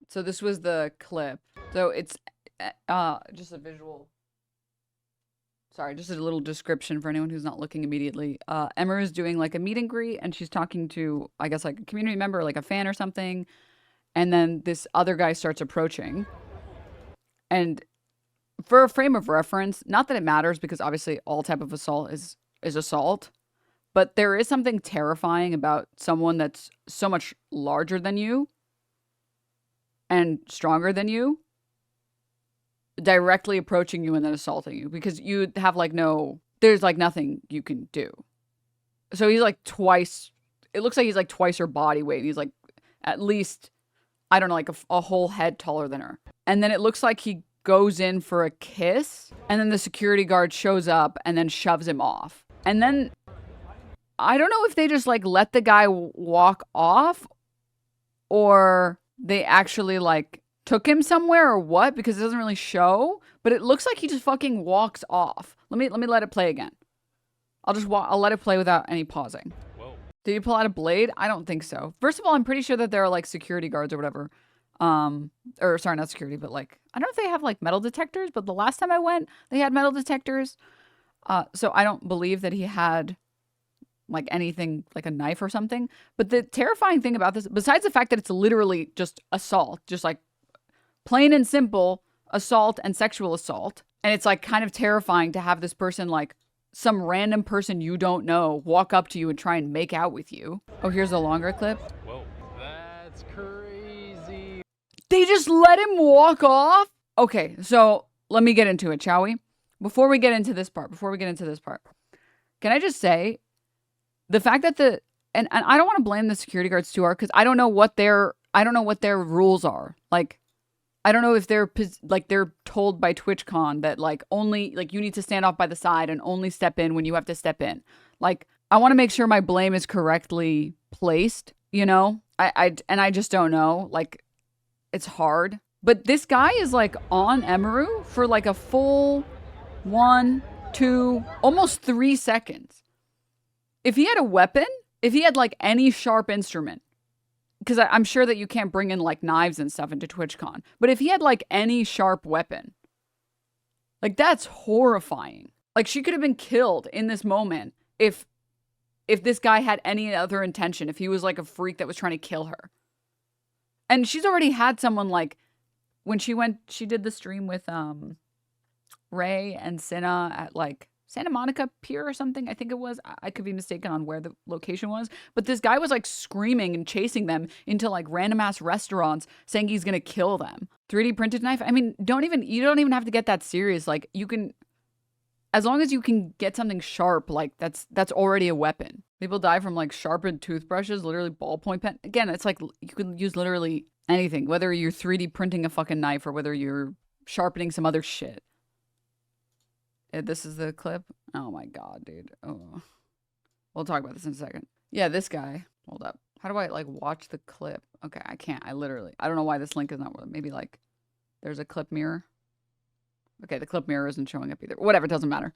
So this was the clip. So it's just a visual. Sorry, just a little description for anyone who's not looking immediately. Emiru is doing like a meet and greet, and she's talking to, I guess, like a community member, like a fan or something. And then this other guy starts approaching. And for a frame of reference, not that it matters because obviously all type of assault is assault, but there is something terrifying about someone that's so much larger than you and stronger than you directly approaching you and then assaulting you because you have like there's like nothing you can do. So he's like twice, it looks like he's like twice her body weight. He's like at least, I don't know, like a whole head taller than her. And then it looks like he goes in for a kiss and then the security guard shows up and then shoves him off. And then I don't know if they just like let the guy walk off or they actually like took him somewhere or what, because it doesn't really show, but it looks like he just fucking walks off. Let me let it play again. I'll let it play without any pausing. Whoa. Did he pull out a blade? I don't think so. First of all, I'm pretty sure that there are like security guards or whatever. Or sorry, not security, but like, I don't know if they have like metal detectors, but the last time I went, they had metal detectors. So I don't believe that he had like anything like a knife or something. But the terrifying thing about this, besides the fact that it's literally just assault, just like plain and simple assault and sexual assault. And it's like kind of terrifying to have this person, like some random person you don't know, walk up to you and try and make out with you. Oh, here's a longer clip. Whoa, that's crazy. They just let him walk off? Okay, so let me get into it, shall we? Before we get into this part, can I just say the fact that and I don't want to blame the security guards too hard because I don't know what their rules are. Like, I don't know if they're told by TwitchCon that like only like you need to stand off by the side and only step in when you have to step in. Like, I want to make sure my blame is correctly placed, you know? I just don't know. Like, it's hard. But this guy is like on Emiru for like a full 1, 2, almost 3 seconds. If he had a weapon, if he had like any sharp instrument, because I'm sure that you can't bring in like knives and stuff into TwitchCon, but if he had like any sharp weapon, like that's horrifying. Like she could have been killed in this moment if this guy had any other intention, if he was like a freak that was trying to kill her. And she's already had someone like when she did the stream with Ray and Cinna at like Santa Monica Pier or something, I think it was. I could be mistaken on where the location was. But this guy was like screaming and chasing them into like random ass restaurants saying he's gonna kill them. 3D printed knife? I mean, you don't even have to get that serious. Like you can, as long as you can get something sharp, like that's already a weapon. People die from like sharpened toothbrushes, literally ballpoint pen. Again, it's like you can use literally anything, whether you're 3D printing a fucking knife or whether you're sharpening some other shit. This is the clip. Oh my god, dude. Oh, we'll talk about this in a second. Yeah, this guy. Hold up. How do I like watch the clip? Okay, I can't. I don't know why this link is not working. Maybe like there's a clip mirror. Okay, the clip mirror isn't showing up either. Whatever, it doesn't matter.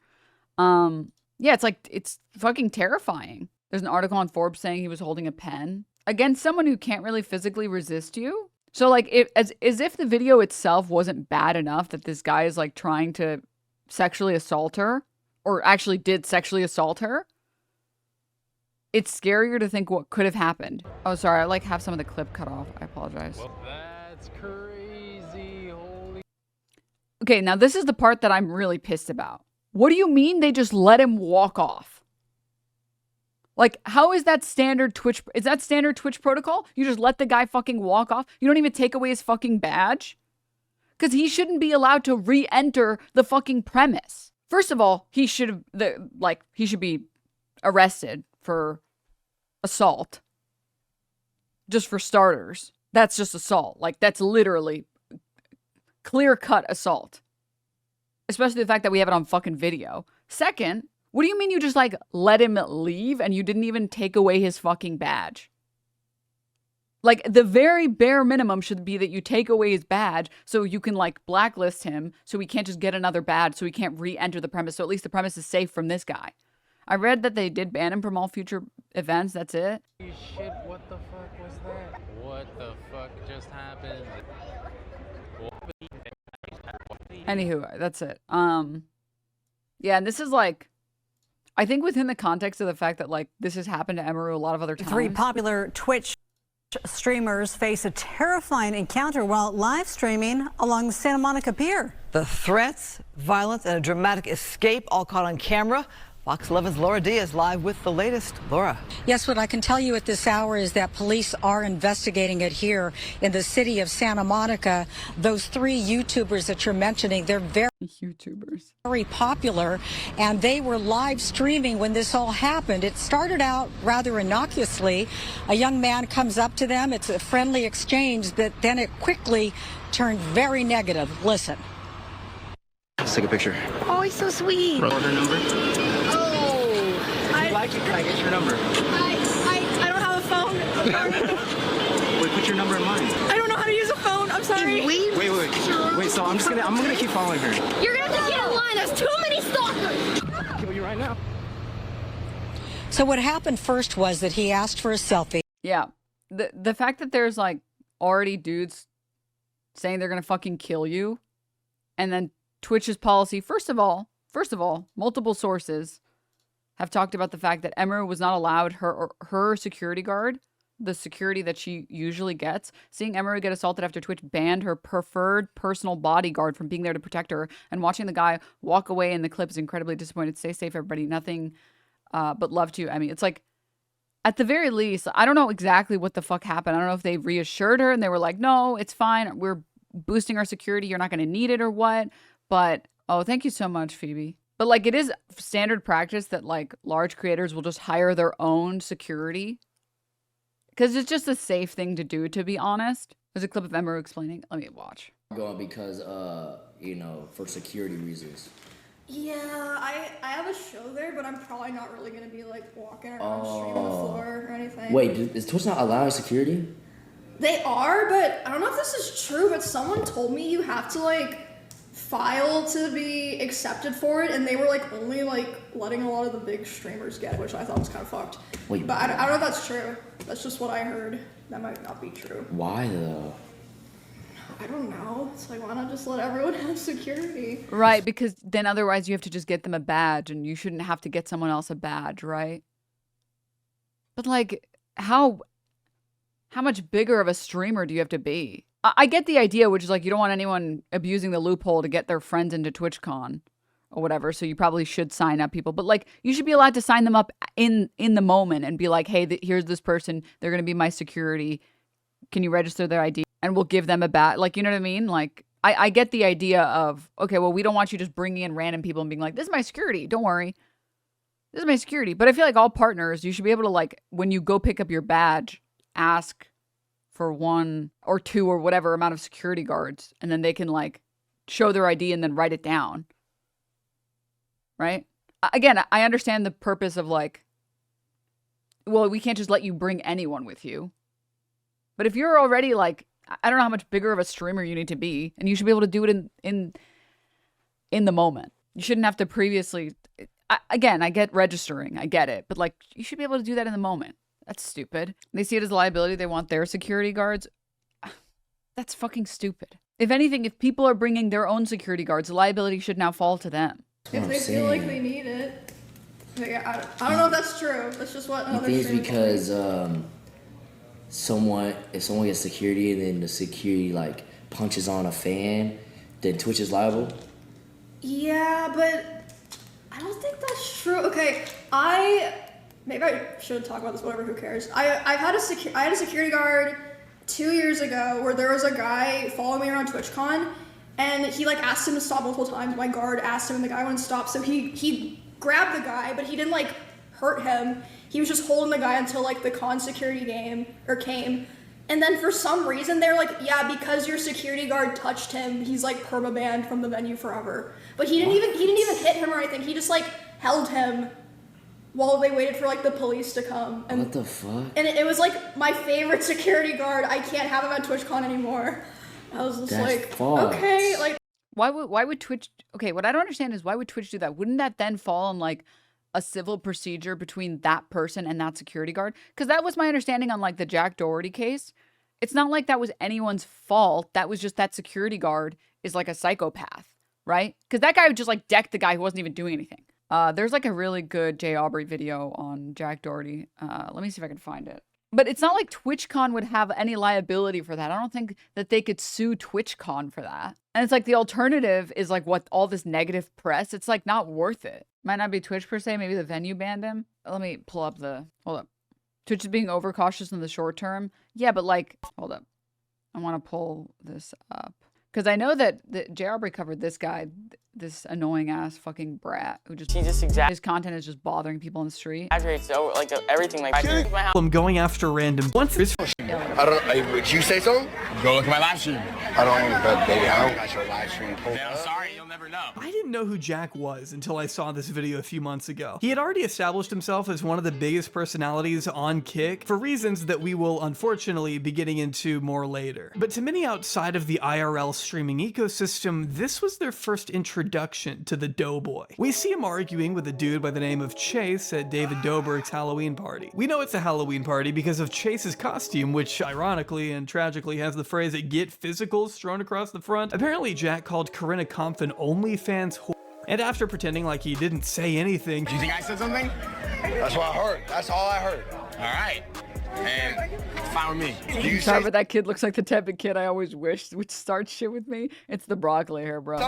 Yeah, it's fucking terrifying. There's an article on Forbes saying he was holding a pen against someone who can't really physically resist you. So like, as if the video itself wasn't bad enough that this guy is like trying to sexually assault her, or actually did sexually assault her, it's scarier to think what could have happened. Oh, sorry, I like have some of the clip cut off. I apologize. Well, that's crazy. Holy. Okay, now this is the part that I'm really pissed about. What do you mean they just let him walk off? Like, how is that standard Twitch? Is that standard Twitch protocol? You just let the guy fucking walk off? You don't even take away his fucking badge? Because he shouldn't be allowed to re-enter the fucking premise. First of all, he should be arrested for assault. Just for starters. That's just assault. Like, that's literally clear-cut assault. Especially the fact that we have it on fucking video. Second, what do you mean you just, like, let him leave and you didn't even take away his fucking badge? Like, the very bare minimum should be that you take away his badge so you can, like, blacklist him so he can't just get another badge so he can't re-enter the premise. So at least the premise is safe from this guy. I read that they did ban him from all future events. That's it. Shit, what the fuck was that? What What the fuck just happened? Anywho, that's it. Yeah, and this is like, I think within the context of the fact that like this has happened to Emiru a lot of other times. 3 popular Twitch streamers face a terrifying encounter while live streaming along the Santa Monica Pier. The threats, violence, and a dramatic escape all caught on camera. Fox 11's Laura Diaz live with the latest. Laura. Yes, what I can tell you at this hour is that police are investigating it here in the city of Santa Monica. Those 3 YouTubers that you're mentioning, they're very popular, and they were live streaming when this all happened. It started out rather innocuously. A young man comes up to them. It's a friendly exchange, but then it quickly turned very negative. Listen. Let's take a picture. Oh, he's so sweet. Order number? Oh, Can I get your number? I don't have a phone. I'm sorry. Wait, put your number in mine. I don't know how to use a phone. I'm sorry. Wait, so I'm gonna keep following her. You're gonna have to get in line. There's too many stalkers. I'll kill you right now. So what happened first was that he asked for a selfie. Yeah. The fact that there's like already dudes saying they're gonna fucking kill you, and then Twitch's policy, first of all, multiple sources have talked about the fact that Emiru was not allowed her security guard, the security that she usually gets. Seeing Emiru get assaulted after Twitch banned her preferred personal bodyguard from being there to protect her, and watching the guy walk away in the clip is incredibly disappointed. Stay safe, everybody. Nothing but love to you, Emmy. It's like, at the very least, I don't know exactly what the fuck happened. I don't know if they reassured her and they were like, no, it's fine. We're boosting our security. You're not going to need it or what. But, oh, thank you so much, Phoebe. But, like, it is standard practice that, like, large creators will just hire their own security. Because it's just a safe thing to do, to be honest. There's a clip of Emiru explaining. Let me watch. Going because, you know, for security reasons. Yeah, I have a show there, but I'm probably not really going to be, like, walking around streaming on the floor or anything. Wait, is Twitch not allowing security? They are, but I don't know if this is true, but someone told me you have to, like, file to be accepted for it, and they were like only like letting a lot of the big streamers get it, which I thought was kind of fucked. Wait, but I don't know if that's true. That's just what I heard. That might not be true. Why though? I don't know. It's like, why not just let everyone have security? Right, because then otherwise you have to just get them a badge, and you shouldn't have to get someone else a badge, right? But like, how much bigger of a streamer do you have to be? I get the idea, which is like you don't want anyone abusing the loophole to get their friends into TwitchCon or whatever, so you probably should sign up people. But like, you should be allowed to sign them up in the moment and be like, hey, here's this person. They're going to be my security. Can you register their ID? And we'll give them a badge. Like, you know what I mean? Like, I get the idea of, okay, well, we don't want you just bringing in random people and being like, this is my security. Don't worry. This is my security. But I feel like all partners, you should be able to, like, when you go pick up your badge, ask for 1 or 2 or whatever amount of security guards, and then they can like show their ID and then write it down. Right? Again, I understand the purpose of like, well, we can't just let you bring anyone with you. But if you're already like, I don't know how much bigger of a streamer you need to be, and you should be able to do it in the moment. You shouldn't have to previously, again, I get registering, I get it, but like, you should be able to do that in the moment. That's stupid. They see it as a liability. They want their security guards. That's fucking stupid. If anything, if people are bringing their own security guards, the liability should now fall to them. If they feel like they need it. I don't know if that's true. That's just what other streamers because if someone gets security and then the security like punches on a fan, then Twitch is liable? Yeah, but I don't think that's true. Okay, maybe I should talk about this, whatever, who cares. I had a security guard 2 years ago where there was a guy following me around TwitchCon, and he like asked him to stop multiple times. My guard asked him and the guy wouldn't stop, so he grabbed the guy, but he didn't like hurt him. He was just holding the guy until like the con security came. And then for some reason they're like, yeah, because your security guard touched him, he's like perma-banned from the venue forever. But he didn't even hit him or anything. He just like held him while they waited for like the police to come. And what the fuck? And it was like my favorite security guard. I can't have him at TwitchCon anymore. I was just like, fucked. Okay, like why would Twitch, okay, what I don't understand is why would Twitch do that? Wouldn't that then fall on like a civil procedure between that person and that security guard? Because that was my understanding on like the Jack Doherty case, It's not like that was anyone's fault. That was just that security guard is like a psychopath, right? Because that guy would just like deck the guy who wasn't even doing anything. There's like a really good Jay Aubrey video on Jack Doherty. Let me see if I can find it. But it's not like TwitchCon would have any liability for that. I don't think that they could sue TwitchCon for that. And it's like the alternative is like what all this negative press. It's like not worth it. Might not be Twitch per se. Maybe the venue banned him. Let me pull up the, hold up. Twitch is being overcautious in the short term. Yeah, but like, hold up. I want to pull this up. Because I know that Jay Aubrey covered this guy, this annoying ass fucking brat who just his content is just bothering people on the street. So like everything like I'm going after random. Once this I don't. Would you say so? Go look at my live stream. I don't. Baby, I don't got your live stream. I'm sorry, you'll never know. I didn't know who Jack was until I saw this video a few months ago. He had already established himself as one of the biggest personalities on Kick for reasons that we will unfortunately be getting into more later. But to many outside of the IRL streaming ecosystem, this was their first introduction to the Doughboy. We see him arguing with a dude by the name of Chase at David Dobrik's Halloween party. We know it's a Halloween party because of Chase's costume, which ironically and tragically has the phrase "get physical" thrown across the front. Apparently Jack called Corinna Kampf an OnlyFans whore, and after pretending like he didn't say anything, Do you think I said something? That's what I heard. That's all I heard. All right. And fine with me. You Sorry, but that kid looks like the type of kid I always wished would start shit with me. It's the broccoli hair, bro.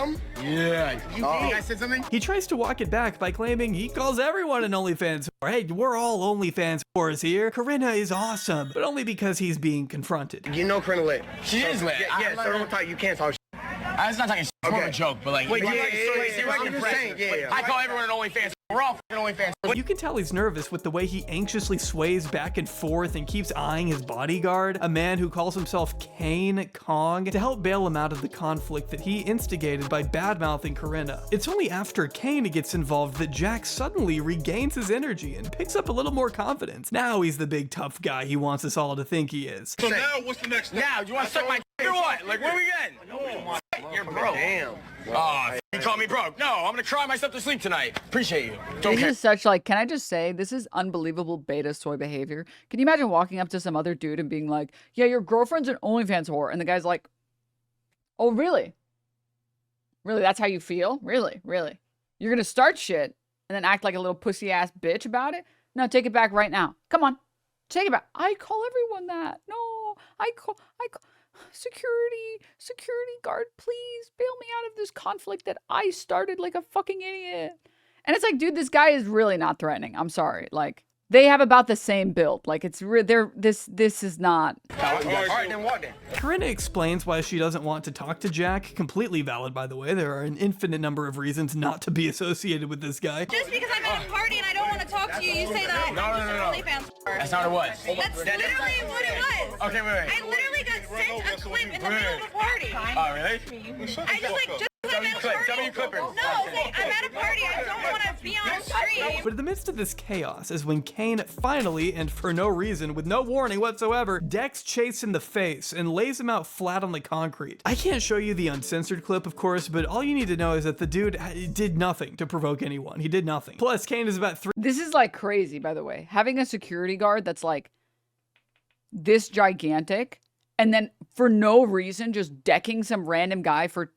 Yeah. You think I said something? he tries to walk it back by claiming he calls everyone an OnlyFans whore. Hey, we're all OnlyFans whores here. Corinna is awesome, but only because he's being confronted. You know Corinna lit. She is lit. Yeah, so don't talk. You can't talk. It's not talking shit. It's more of a joke, but like, I'm just saying, yeah. I call everyone an OnlyFans. We're all fucking OnlyFans. You can tell he's nervous with the way he anxiously sways back and forth and keeps eyeing his bodyguard, a man who calls himself Kane Kong, to help bail him out of the conflict that he instigated by bad-mouthing Corinna. It's only after Kane gets involved that Jack suddenly regains his energy and picks up a little more confidence. Now he's the big tough guy he wants us all to think he is. So now, what's the next step? Now, you want to suck my dick or what? Like, what are we getting? You're broke. Damn. Oh, you call me broke. No, I'm gonna cry myself to sleep tonight. Appreciate you. Don't This care. is such like, can I just say, this is unbelievable beta soy behavior. Can you imagine walking up to some other dude and being like, yeah, your girlfriend's an OnlyFans whore. And the guy's like, oh, really? Really? That's how you feel? Really? Really? You're going to start shit and then act like a little pussy ass bitch about it? No, take it back right now. Come on. Take it back. I call everyone that. No, I call, security guard, please bail me out of this conflict that I started like a fucking idiot. And it's like, dude, this guy is really not threatening. I'm sorry. Like, they have about the same build. Like, it's this is not. All right, then what then? Corinna explains why she doesn't want to talk to Jack. Completely valid, by the way. There are an infinite number of reasons not to be associated with this guy. Just because I'm at a party and I don't want to talk to you, you say that I'm just an OnlyFans whore. That's not what it was. That's literally what it was. Okay, wait. I literally got sent a clip in the middle of a party. Oh, really? I just like, just because I'm at a party. Tell me your clippers. No, like, I'm at a party. I don't want to be on stream. But in the midst of this chaos is when Kane finally, and for no reason, with no warning whatsoever, decks Chase in the face and lays him out flat on the concrete. I can't show you the uncensored clip, of course, but all you need to know is that the dude did nothing to provoke anyone. He did nothing. Plus, Kane is about 3. This is like crazy, by the way. Having a security guard that's like this gigantic and then for no reason just decking some random guy for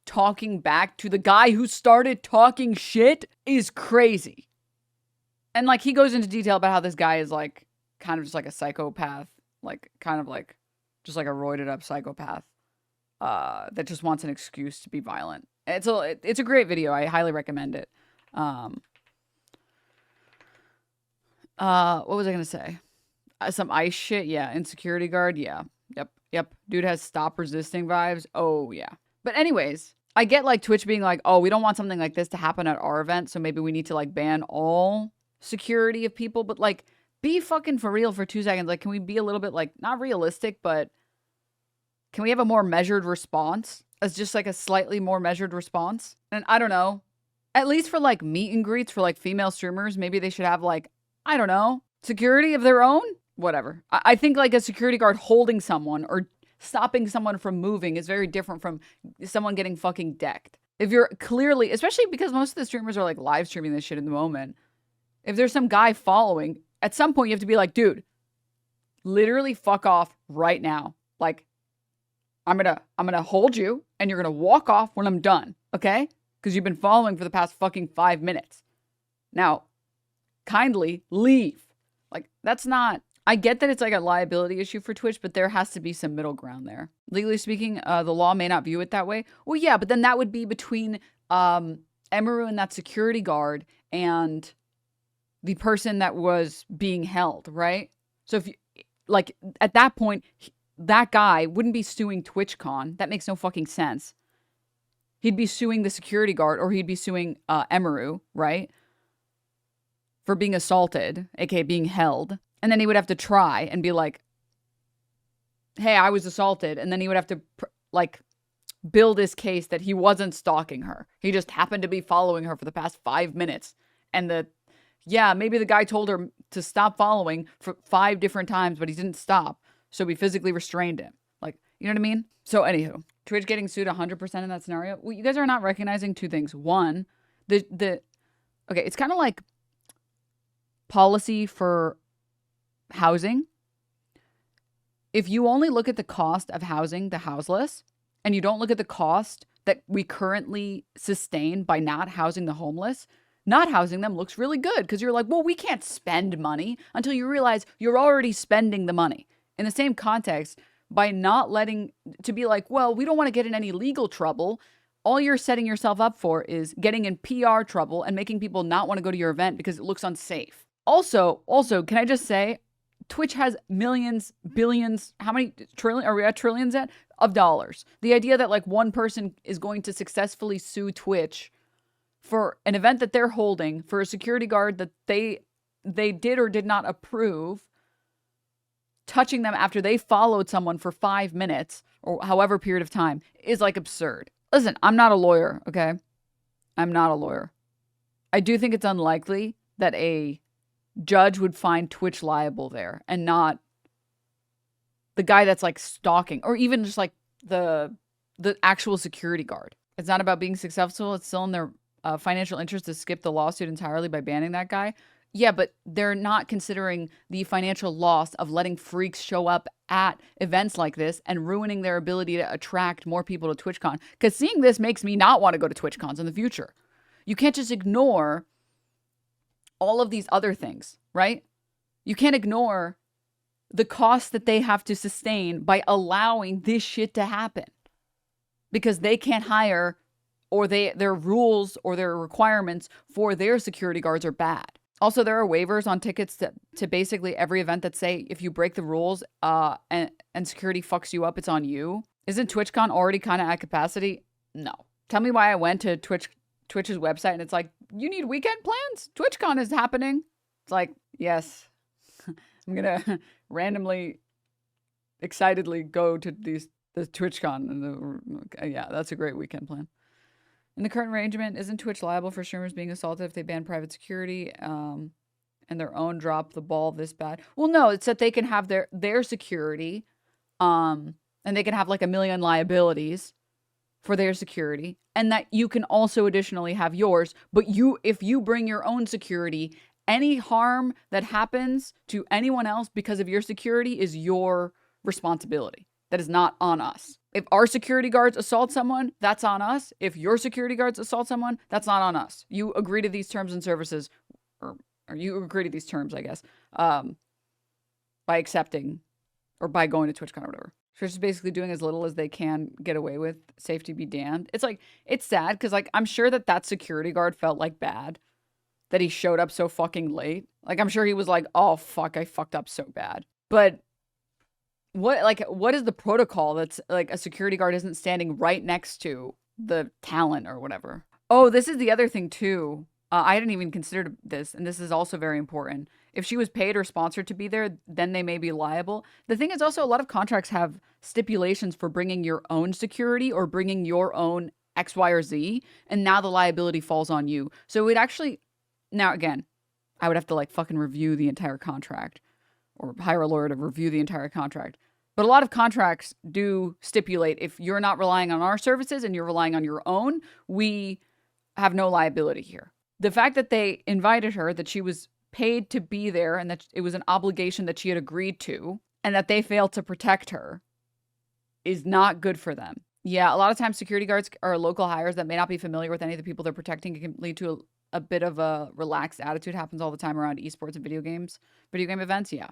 talking back to the guy who started talking shit is crazy. And like he goes into detail about how this guy is like kind of just like a psychopath, like kind of like just like a roided up psychopath that just wants an excuse to be violent. It's a great video. I highly recommend it. What was I gonna say? Some ice shit, yeah. Insecurity guard, yeah. Yep. Dude has stop resisting vibes. Oh yeah. But anyways, I get like Twitch being like, oh, we don't want something like this to happen at our event, so maybe we need to like ban all security of people. But like, be fucking for real for 2 seconds. Like, can we be a little bit like not realistic, but can we have a more measured response? As just like a slightly more measured response? And I don't know. At least for like meet and greets for like female streamers, maybe they should have like, I don't know, security of their own? Whatever. I think like a security guard holding someone or stopping someone from moving is very different from someone getting fucking decked. If you're clearly, especially because most of the streamers are like live streaming this shit in the moment. If there's some guy following, at some point you have to be like, dude, literally fuck off right now. Like, I'm gonna hold you and you're gonna walk off when I'm done, okay? Because you've been following for the past fucking 5 minutes. Now, kindly leave. Like, that's not... I get that it's like a liability issue for Twitch, but there has to be some middle ground there. Legally speaking, the law may not view it that way. Well, yeah, but then that would be between Emiru and that security guard and the person that was being held, right? So if you, like, at that point, that guy wouldn't be suing TwitchCon. That makes no fucking sense. He'd be suing the security guard, or he'd be suing Emiru, right? For being assaulted, aka being held. And then he would have to try and be like, hey, I was assaulted. And then he would have to, like, build his case that he wasn't stalking her. He just happened to be following her for the past 5 minutes. And yeah, maybe the guy told her to stop following for 5 different times, but he didn't stop. So we physically restrained him. Like, you know what I mean? So anywho, Twitch getting sued 100% in that scenario. Well, you guys are not recognizing two things. One, okay, it's kind of like policy for housing. If you only look at the cost of housing the houseless, and you don't look at the cost that we currently sustain by not housing the homeless, not housing them looks really good because you're like, well, we can't spend money, until you realize you're already spending the money. In the same context, by not letting, to be like, well, we don't want to get in any legal trouble, all you're setting yourself up for is getting in PR trouble and making people not want to go to your event because it looks unsafe. Also, can I just say, Twitch has millions, billions, how many trillion, are we at trillions yet? Of dollars. The idea that like one person is going to successfully sue Twitch for an event that they're holding, for a security guard that they did or did not approve, touching them after they followed someone for 5 minutes or however period of time, is like absurd. Listen, I'm not a lawyer, okay? I'm not a lawyer. I do think it's unlikely that a judge would find Twitch liable there and not the guy that's like stalking, or even just like the actual security guard. It's not about being successful. It's still in their financial interest to skip the lawsuit entirely by banning that guy. Yeah, but they're not considering the financial loss of letting freaks show up at events like this and ruining their ability to attract more people to TwitchCon. Because seeing this makes me not want to go to TwitchCons in the future. You can't just ignore all of these other things, right? You can't ignore the cost that they have to sustain by allowing this shit to happen. Because they can't hire, or their rules or their requirements for their security guards are bad. Also, there are waivers on tickets to basically every event that say if you break the rules and security fucks you up, it's on you. Isn't TwitchCon already kind of at capacity? No. Tell me why I went to Twitch's website and it's like, you need weekend plans? TwitchCon is happening. It's like, yes. I'm going to randomly, excitedly go to the TwitchCon. And yeah, that's a great weekend plan. In the current arrangement, isn't Twitch liable for streamers being assaulted if they ban private security and their own drop the ball this bad? Well, no, it's that they can have their security and they can have like 1 million liabilities for their security, and that you can also additionally have yours. But if you bring your own security, any harm that happens to anyone else because of your security is your responsibility. That is not on us. If our security guards assault someone, that's on us. If your security guards assault someone, that's not on us. You agree to these terms and services, or you agree to these terms, I guess, by accepting or by going to TwitchCon or whatever. Twitch is basically doing as little as they can get away with. Safety be damned. It's like, it's sad because like I'm sure that security guard felt like bad that he showed up so fucking late. Like I'm sure he was like, oh fuck, I fucked up so bad. But what is the protocol that's like a security guard isn't standing right next to the talent or whatever? Oh, this is the other thing too. I hadn't even considered this, and this is also very important. If she was paid or sponsored to be there, then they may be liable. The thing is also a lot of contracts have stipulations for bringing your own security or bringing your own X, Y, or Z, and now the liability falls on you. So it actually, now again, I would have to like fucking review the entire contract or hire a lawyer to review the entire contract. But a lot of contracts do stipulate if you're not relying on our services and you're relying on your own, we have no liability here. The fact that they invited her, that she was paid to be there and that it was an obligation that she had agreed to, and that they failed to protect her is not good for them. Yeah, a lot of times security guards are local hires that may not be familiar with any of the people they're protecting. It can lead to a bit of a relaxed attitude. Happens all the time around esports and video game events. Yeah.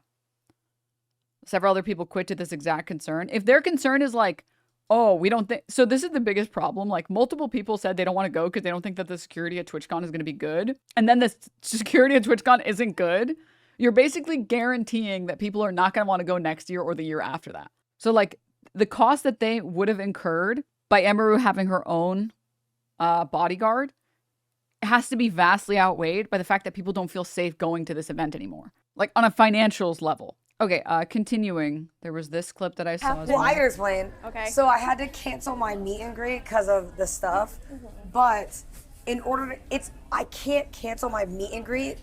Several other people quit to this exact concern. If their concern is like, oh, we don't think, so this is the biggest problem. Like multiple people said they don't want to go because they don't think that the security at TwitchCon is going to be good. And then the security at TwitchCon isn't good. You're basically guaranteeing that people are not going to want to go next year or the year after that. So like the cost that they would have incurred by Emiru having her own bodyguard has to be vastly outweighed by the fact that people don't feel safe going to this event anymore. Like on a financials level. Okay, continuing. There was this clip that I saw. Well, I explain. Okay. So I had to cancel my meet and greet because of the stuff, but in order to, I can't cancel my meet and greet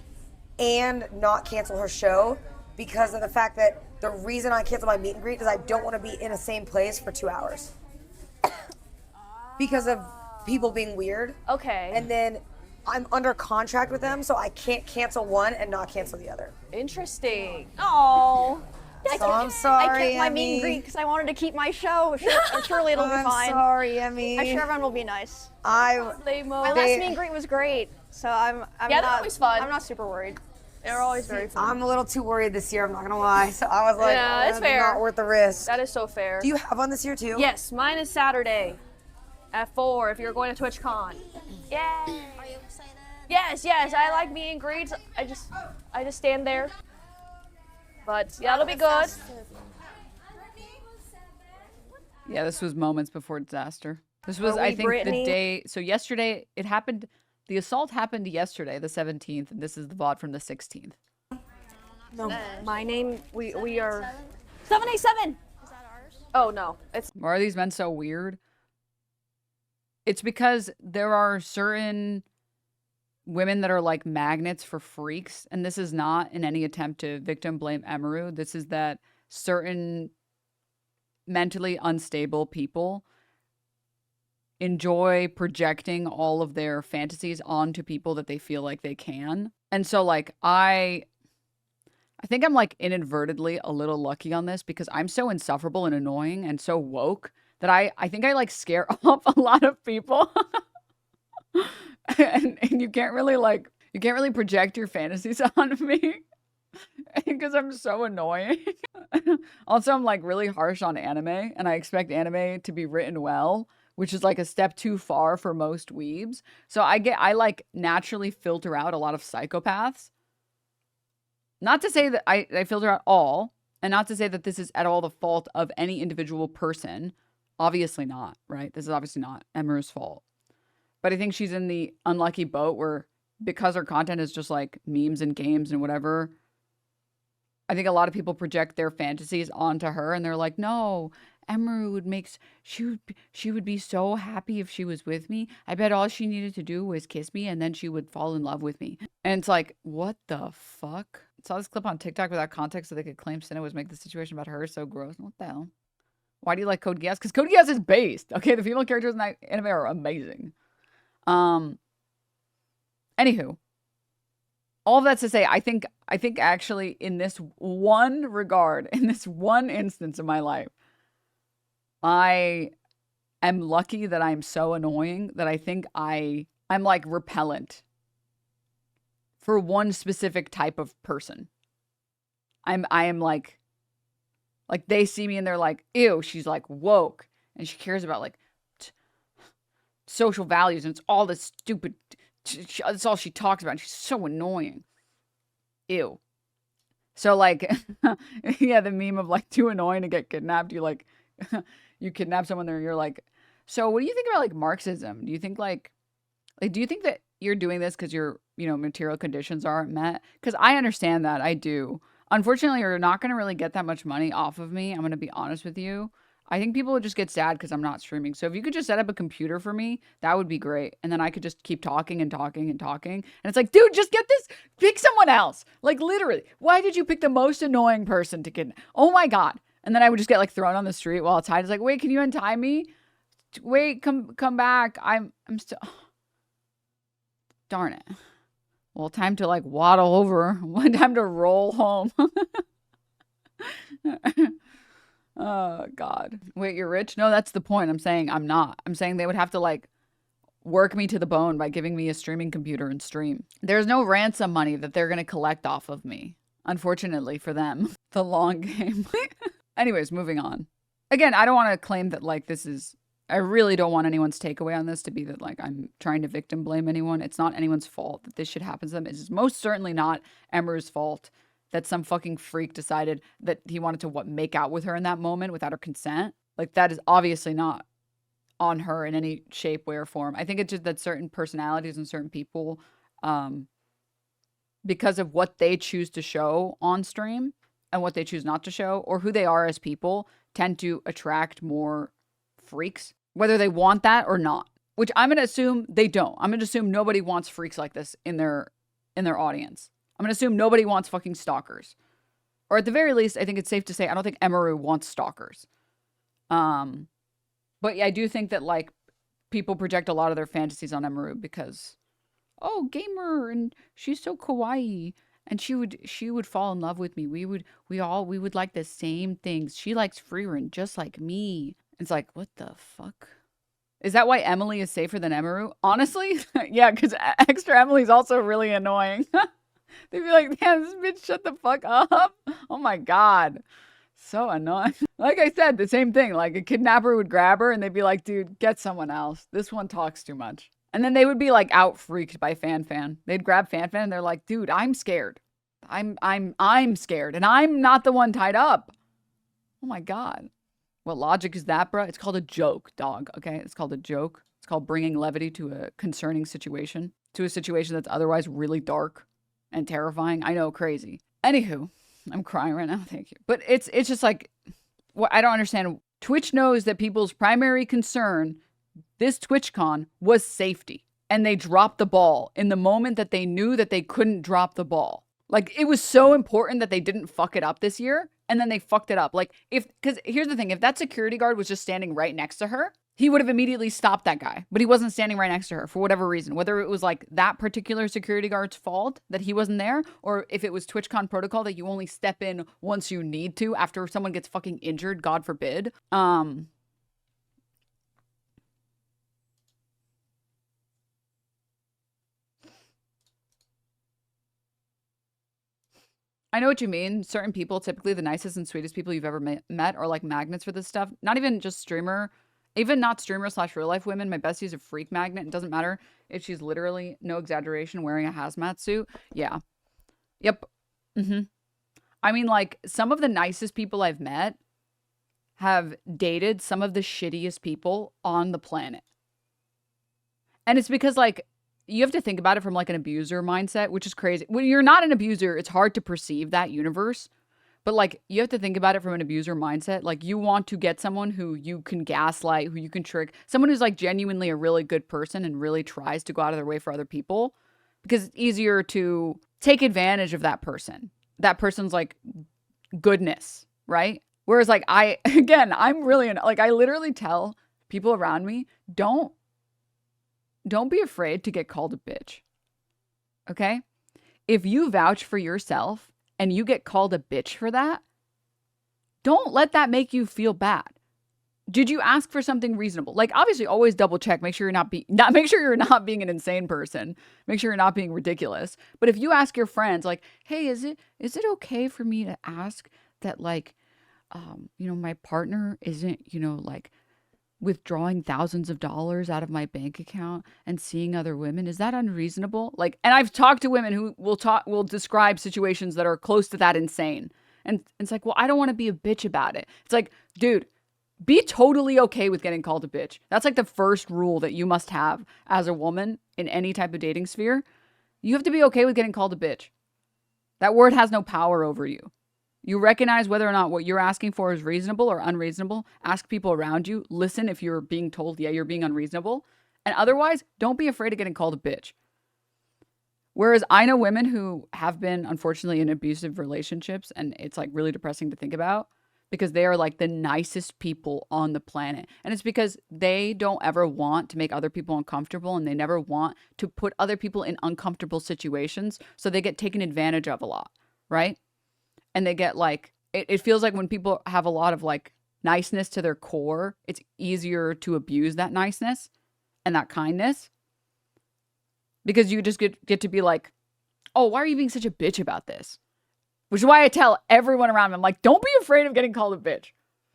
and not cancel her show because of the fact that the reason I cancel my meet and greet is I don't want to be in the same place for 2 hours because of people being weird. Okay. And then I'm under contract with them, so I can't cancel one and not cancel the other. Interesting. Oh. So I'm sorry, I kept my Emmy. meet and greet because I wanted to keep my show. Surely it'll be I'm fine. sorry, Emmy. I'm sure everyone will be nice. My last meet and greet was great, so I'm Yeah, not, they're always fun. I'm not super worried. They're always very fun. I'm a little too worried this year, I'm not gonna lie. So I was like, Yeah, it's fair. not worth the risk. That is so fair. Do you have one this year too? Yes, mine is Saturday at 4 if you're going to TwitchCon. Yay! Are you excited? Yes, I like meet and greets. I just stand there. But yeah, it'll be good. Yeah, this was moments before disaster. This was, Are we I think, Brittany? the day. So yesterday, it happened. The assault happened yesterday, the 17th, and this is the VOD from the 16th. No, my name, we are 787. Is that ours? Oh no, it's. Why are these men so weird? It's because there are certain women that are like magnets for freaks, and this is not in any attempt to victim blame Emiru. This is that certain mentally unstable people enjoy projecting all of their fantasies onto people that they feel like they can. And so like I think I'm like inadvertently a little lucky on this because I'm so insufferable and annoying and so woke that I think I like scare off a lot of people. and you can't really project your fantasies on me because I'm so annoying. Also, I'm like really harsh on anime, and I expect anime to be written well, which is like a step too far for most weebs. So I like naturally filter out a lot of psychopaths. Not to say that I filter out all, and not to say that this is at all the fault of any individual person. Obviously not, right? This is obviously not Emiru's fault. But I think she's in the unlucky boat where because her content is just like memes and games and whatever, I think a lot of people project their fantasies onto her and they're like, no, Emiru she would be so happy if she was with me. I bet all she needed to do was kiss me and then she would fall in love with me. And it's like, what the fuck? I saw this clip on TikTok without context so they could claim Senna was make the situation about her so gross. What the hell? Why do you like Code Geass? Because Code Geass is based. Okay, the female characters in that anime are amazing. Anywho, all of that's to say, I think actually in this one regard, in this one instance of my life, I am lucky that I'm so annoying that I think I'm like repellent for one specific type of person. I am like they see me and they're like, ew, she's like woke and she cares about like social values and it's all this stupid, that's all she talks about and she's so annoying. Ew. So like, yeah, the meme of like too annoying to get kidnapped. You like, you kidnap someone there. You're like, so what do you think about like Marxism? Do you think like do you think that you're doing this because your, material conditions aren't met? Because I understand that. I do. Unfortunately, you're not going to really get that much money off of me. I'm going to be honest with you. I think people would just get sad because I'm not streaming. So if you could just set up a computer for me, that would be great. And then I could just keep talking and talking and talking. And it's like, dude, just get this. Pick someone else. Like literally, why did you pick the most annoying person to kidnap? Oh my God. And then I would just get like thrown on the street while it's tied. It's like, wait, can you untie me? Wait, come back. I'm still. Darn it. Well, time to like waddle over. Time to roll home. Oh, God. Wait, you're rich? No, that's the point. I'm saying I'm not. I'm saying they would have to, like, work me to the bone by giving me a streaming computer and stream. There's no ransom money that they're going to collect off of me. Unfortunately for them. The long game. Anyways, moving on. Again, I don't want to claim that, like, this is... I really don't want anyone's takeaway on this to be that, like, I'm trying to victim blame anyone. It's not anyone's fault that this shit happens to them. It's most certainly not Emiru's fault that some fucking freak decided that he wanted to, what, make out with her in that moment without her consent. Like, that is obviously not on her in any shape, way, or form. I think it's just that certain personalities and certain people, because of what they choose to show on stream and what they choose not to show, or who they are as people, tend to attract more freaks, whether they want that or not, which I'm going to assume they don't. I'm going to assume nobody wants freaks like this in their audience. I'm going to assume nobody wants fucking stalkers. Or at the very least, I think it's safe to say I don't think Emiru wants stalkers. But yeah, I do think that, like, people project a lot of their fantasies on Emiru because, oh, gamer, and she's so kawaii, and she would fall in love with me. We would like the same things. She likes free run just like me. It's like, what the fuck? Is that why Emily is safer than Emiru? Honestly, yeah, because extra Emily's also really annoying. They'd be like, damn, this bitch, shut the fuck up. Oh my God. So annoying. Like I said, the same thing. Like, a kidnapper would grab her and they'd be like, dude, get someone else. This one talks too much. And then they would be like out freaked by Fan. They'd grab Fan and they're like, dude, I'm scared. I'm scared. And I'm not the one tied up. Oh my God. What logic is that, bro? It's called a joke, dog. Okay? It's called a joke. It's called bringing levity to a concerning situation. To a situation that's otherwise really dark and terrifying. I know, crazy. Anywho, I'm crying right now. Thank you. But it's just like, what I don't understand. Twitch knows that people's primary concern this TwitchCon was safety. And they dropped the ball in the moment that they knew that they couldn't drop the ball. Like, it was so important that they didn't fuck it up this year. And then they fucked it up. Like, because here's the thing. If that security guard was just standing right next to her, he would have immediately stopped that guy. But he wasn't standing right next to her for whatever reason. Whether it was like that particular security guard's fault that he wasn't there, or if it was TwitchCon protocol that you only step in once you need to after someone gets fucking injured, God forbid. I know what you mean. Certain people, typically the nicest and sweetest people you've ever met, are like magnets for this stuff. Not even just streamer, even not streamer / real life women. My bestie's a freak magnet. It doesn't matter if she's literally, no exaggeration, wearing a hazmat suit. Yeah. Yep. I mean, like, some of the nicest people I've met have dated some of the shittiest people on the planet. And it's because, like, you have to think about it from like an abuser mindset, which is crazy. When you're not an abuser, it's hard to perceive that universe. But like, you have to think about it from an abuser mindset. Like, you want to get someone who you can gaslight, who you can trick, someone who's like genuinely a really good person and really tries to go out of their way for other people, because it's easier to take advantage of that person. That person's like goodness, right? Whereas like I'm really, like, I literally tell people around me, don't be afraid to get called a bitch. Okay? If you vouch for yourself and you get called a bitch for that, don't let that make you feel bad. Did you ask for something reasonable? Like, obviously always double check, make sure you're not being an insane person. Make sure you're not being ridiculous. But if you ask your friends like, "Hey, is it okay for me to ask that, like, my partner isn't, like, withdrawing thousands of dollars out of my bank account and seeing other women? Is that unreasonable?" Like, and I've talked to women who will describe situations that are close to that insane. And it's like, well, I don't want to be a bitch about it. It's like, dude, be totally okay with getting called a bitch. That's like the first rule that you must have as a woman in any type of dating sphere. You have to be okay with getting called a bitch. That word has no power over you. You recognize whether or not what you're asking for is reasonable or unreasonable. Ask people around you. Listen if you're being told, yeah, you're being unreasonable. And otherwise, don't be afraid of getting called a bitch. Whereas I know women who have been, unfortunately, in abusive relationships, and it's like really depressing to think about, because they are like the nicest people on the planet. And it's because they don't ever want to make other people uncomfortable, and they never want to put other people in uncomfortable situations. So they get taken advantage of a lot, right? And they get like, it feels like when people have a lot of like niceness to their core, it's easier to abuse that niceness and that kindness. Because you just get to be like, oh, why are you being such a bitch about this? Which is why I tell everyone around me, I'm like, don't be afraid of getting called a bitch.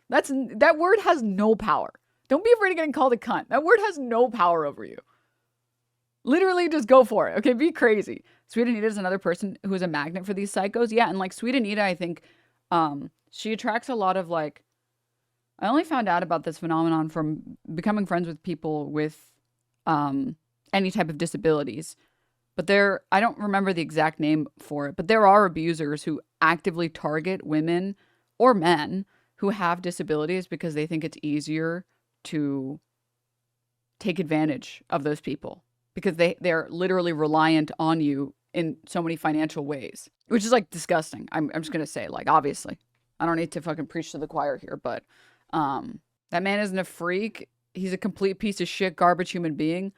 That word has no power. Don't be afraid of getting called a cunt. That word has no power over you. Literally just go for it. Okay, be crazy. Sweet Anita is another person who is a magnet for these psychos. Yeah, and like Sweet Anita, I think she attracts a lot of like, I only found out about this phenomenon from becoming friends with people with any type of disabilities. But I don't remember the exact name for it, but there are abusers who actively target women or men who have disabilities because they think it's easier to take advantage of those people because they're literally reliant on you in so many financial ways, which is like disgusting. I'm just going to say, like, obviously, I don't need to fucking preach to the choir here, but that man isn't a freak. He's a complete piece of shit, garbage human being.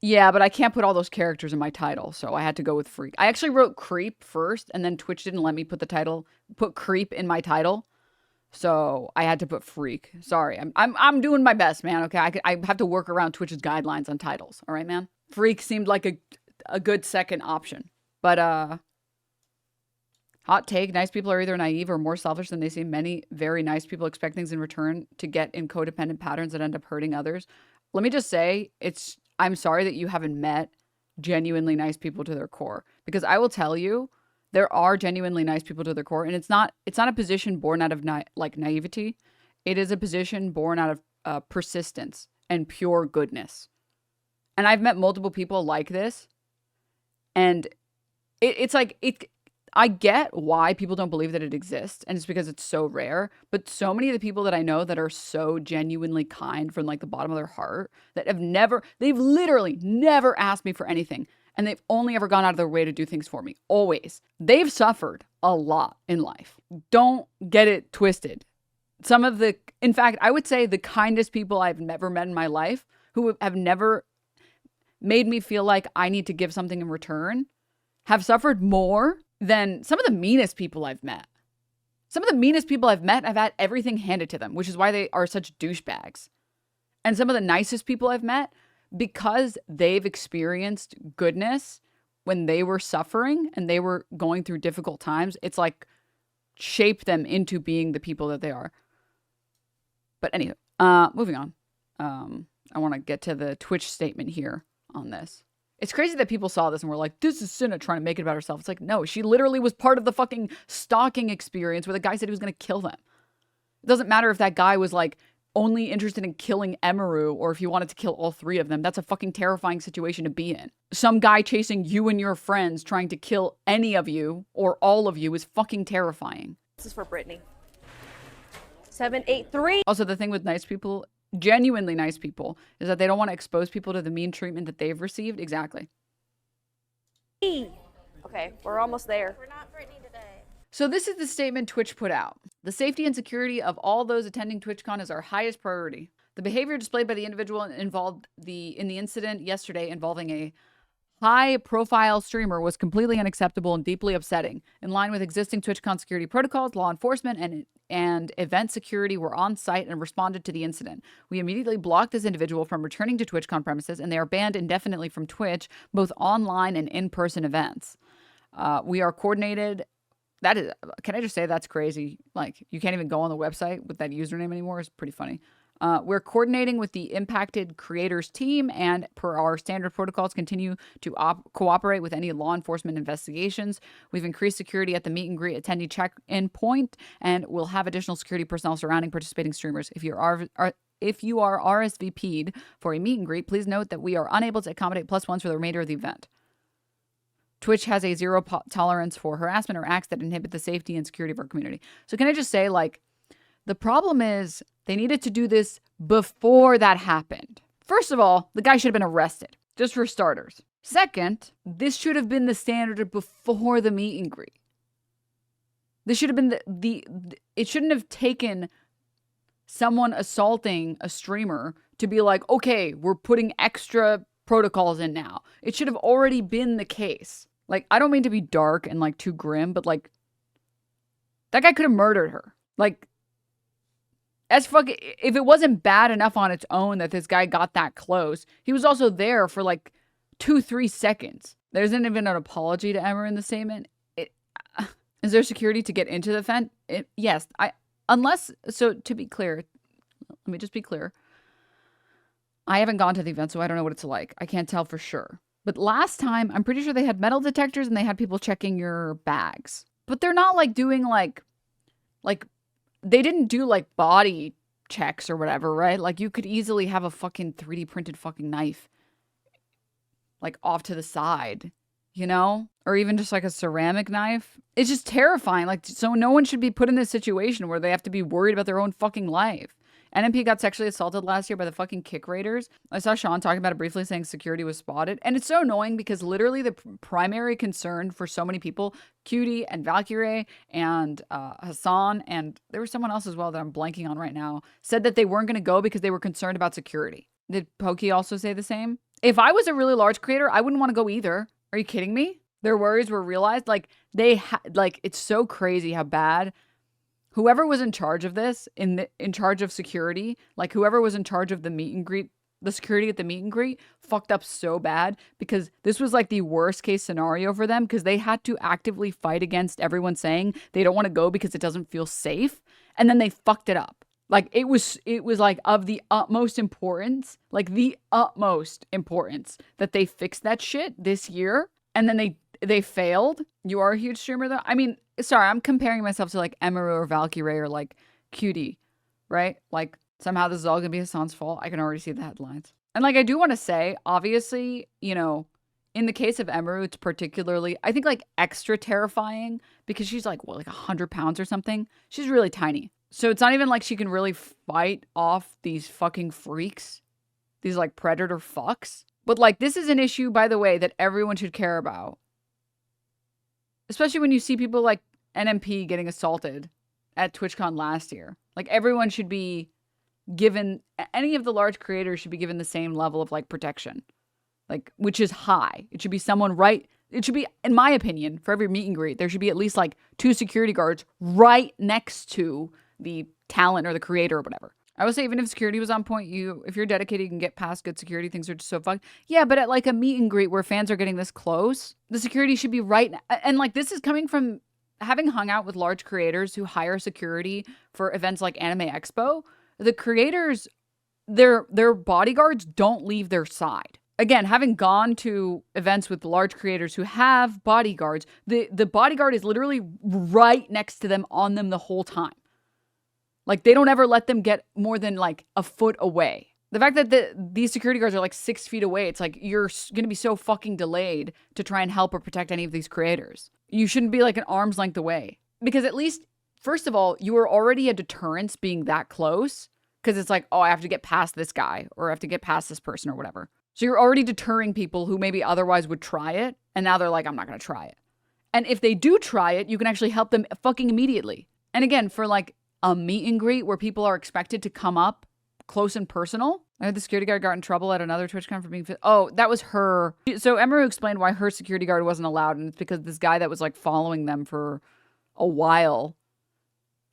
Yeah, but I can't put all those characters in my title, so I had to go with freak. I actually wrote creep first, and then Twitch didn't let me put creep in my title, so I had to put freak. Sorry, I'm doing my best, man. Okay, I have to work around Twitch's guidelines on titles. All right, man. Freak seemed like a good second option, but hot take: nice people are either naive or more selfish than they seem. Many very nice people expect things in return to get in codependent patterns that end up hurting others. Let me just say, I'm sorry that you haven't met genuinely nice people to their core, because I will tell you, there are genuinely nice people to their core, and it's not a position born out of naivety. It is a position born out of persistence and pure goodness. And I've met multiple people like this, and it's like I get why people don't believe that it exists, and it's because it's so rare. But so many of the people that I know that are so genuinely kind from like the bottom of their heart that they've literally never asked me for anything. And they've only ever gone out of their way to do things for me. Always. They've suffered a lot in life. Don't get it twisted. In fact, I would say the kindest people I've never met in my life, who have never made me feel like I need to give something in return, have suffered more than some of the meanest people I've met. Some of the meanest people I've met have had everything handed to them, which is why they are such douchebags. And some of the nicest people I've met, because they've experienced goodness when they were suffering and they were going through difficult times, it's like shaped them into being the people that they are. But anyway, moving on. I want to get to the Twitch statement here on this. It's crazy that people saw this and were like, this is Cinna trying to make it about herself. It's like, no, she literally was part of the fucking stalking experience where the guy said he was going to kill them. It doesn't matter if that guy was like only interested in killing Emiru or if he wanted to kill all three of them. That's a fucking terrifying situation to be in. Some guy chasing you and your friends trying to kill any of you or all of you is fucking terrifying. This is for Brittany. 783. Also, the thing with nice people, genuinely nice people, is that they don't want to expose people to the mean treatment that they've received. Exactly. Okay, we're almost there. We're not Brittany today. So this is the statement Twitch put out. The safety and security of all those attending TwitchCon is our highest priority. The behavior displayed by the individual involved in the incident yesterday involving a high-profile streamer was completely unacceptable and deeply upsetting. In line with existing TwitchCon security protocols, law enforcement and event security were on site and responded to the incident. We immediately blocked this individual from returning to TwitchCon premises, and they are banned indefinitely from Twitch, both online and in-person events. We are coordinated. Can I just say that's crazy? Like, you can't even go on the website with that username anymore. It's pretty funny. We're coordinating with the impacted creators team and per our standard protocols continue to cooperate with any law enforcement investigations. We've increased security at the meet and greet attendee check-in point and we'll have additional security personnel surrounding participating streamers. If you are RSVP'd for a meet and greet, please note that we are unable to accommodate +1s for the remainder of the event. Twitch has a zero tolerance for harassment or acts that inhibit the safety and security of our community. So can I just say, like, the problem is they needed to do this before that happened. First of all, the guy should have been arrested, just for starters. Second, this should have been the standard before the meet and greet. This should have been it shouldn't have taken someone assaulting a streamer to be like, okay, we're putting extra protocols in now. It should have already been the case. Like, I don't mean to be dark and like too grim, but like, that guy could have murdered her. Like, as fuck, if it wasn't bad enough on its own that this guy got that close, he was also there for like 2-3 seconds. There isn't even an apology to Emiru in the statement. Is there security to get into the event? Yes. So to be clear, let me just be clear. I haven't gone to the event, so I don't know what it's like. I can't tell for sure. But last time, I'm pretty sure they had metal detectors and they had people checking your bags. But they're not like doing like they didn't do like body checks or whatever, right? Like you could easily have a fucking 3D printed fucking knife like off to the side, you know? Or even just like a ceramic knife. It's just terrifying. Like, so no one should be put in this situation where they have to be worried about their own fucking life. NMP got sexually assaulted last year by the fucking kick raiders. I saw Sean talking about it briefly, saying security was spotted. And it's so annoying because literally the primary concern for so many people, Cutie and Valkyrie and Hassan, and there was someone else as well that I'm blanking on right now, said that they weren't going to go because they were concerned about security. Did Pokey also say the same? If I was a really large creator, I wouldn't want to go either. Are you kidding me? Their worries were realized. Like, it's so crazy how bad whoever was in charge of this, in charge of security, like whoever was in charge of the meet and greet, the security at the meet and greet, fucked up so bad because this was like the worst case scenario for them because they had to actively fight against everyone saying they don't want to go because it doesn't feel safe. And then they fucked it up. Like it was like of the utmost importance, like the utmost importance that they fixed that shit this year. And then they failed. You are a huge streamer though. I mean, sorry, I'm comparing myself to like Emiru or Valkyrie or like Cutie, right? Like somehow this is all gonna be Hassan's fault. I can already see the headlines. And like I do want to say, obviously, you know, in the case of Emiru, it's particularly, I think like extra terrifying because she's like, what, like 100 pounds or something? She's really tiny. So it's not even like she can really fight off these fucking freaks, these like predator fucks. But like this is an issue, by the way, that everyone should care about. Especially when you see people like NMP getting assaulted at TwitchCon last year. Like everyone should be given, any of the large creators should be given the same level of like protection. Like, which is high. It should be someone right. It should be, in my opinion, for every meet and greet, there should be at least like 2 security guards right next to the talent or the creator or whatever. I would say even if security was on point, if you're dedicated, you can get past good security. Things are just so fucked. Yeah, but at like a meet and greet where fans are getting this close, the security should be right. And like this is coming from having hung out with large creators who hire security for events like Anime Expo. The creators, their bodyguards don't leave their side. Again, having gone to events with large creators who have bodyguards, the bodyguard is literally right next to them, on them the whole time. Like, they don't ever let them get more than, like, a foot away. The fact that these security guards are, like, 6 feet away, it's like, you're going to be so fucking delayed to try and help or protect any of these creators. You shouldn't be, like, an arm's length away. Because at least, first of all, you are already a deterrence being that close. Because it's like, oh, I have to get past this guy. Or I have to get past this person or whatever. So you're already deterring people who maybe otherwise would try it. And now they're like, I'm not going to try it. And if they do try it, you can actually help them fucking immediately. And again, for, like, a meet and greet where people are expected to come up close and personal. I heard the security guard got in trouble at another TwitchCon for being oh, that was her. So Emiru explained why her security guard wasn't allowed, and it's because this guy that was like following them for a while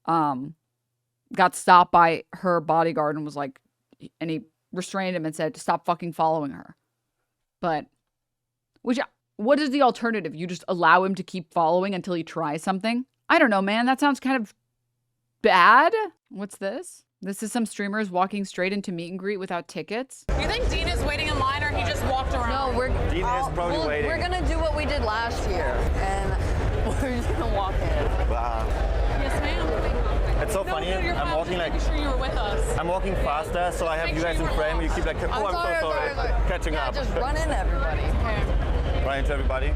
got stopped by her bodyguard and was like, and he restrained him and said, stop fucking following her. But what is the alternative? You just allow him to keep following until he tries something? I don't know, man. That sounds kind of bad. What's this? This is some streamers walking straight into meet and greet without tickets. You think Dean is waiting in line or he just walked around? No, Dean is probably waiting. We're gonna do what we did last year, and we're just gonna walk in. Wow. Yes, ma'am. It's so funny. I'm walking like. Sure you were with us. I'm walking faster, so I have you guys in frame. You keep like, oh, I'm so sorry. Catching up. Just run into everybody. Okay. Run into everybody.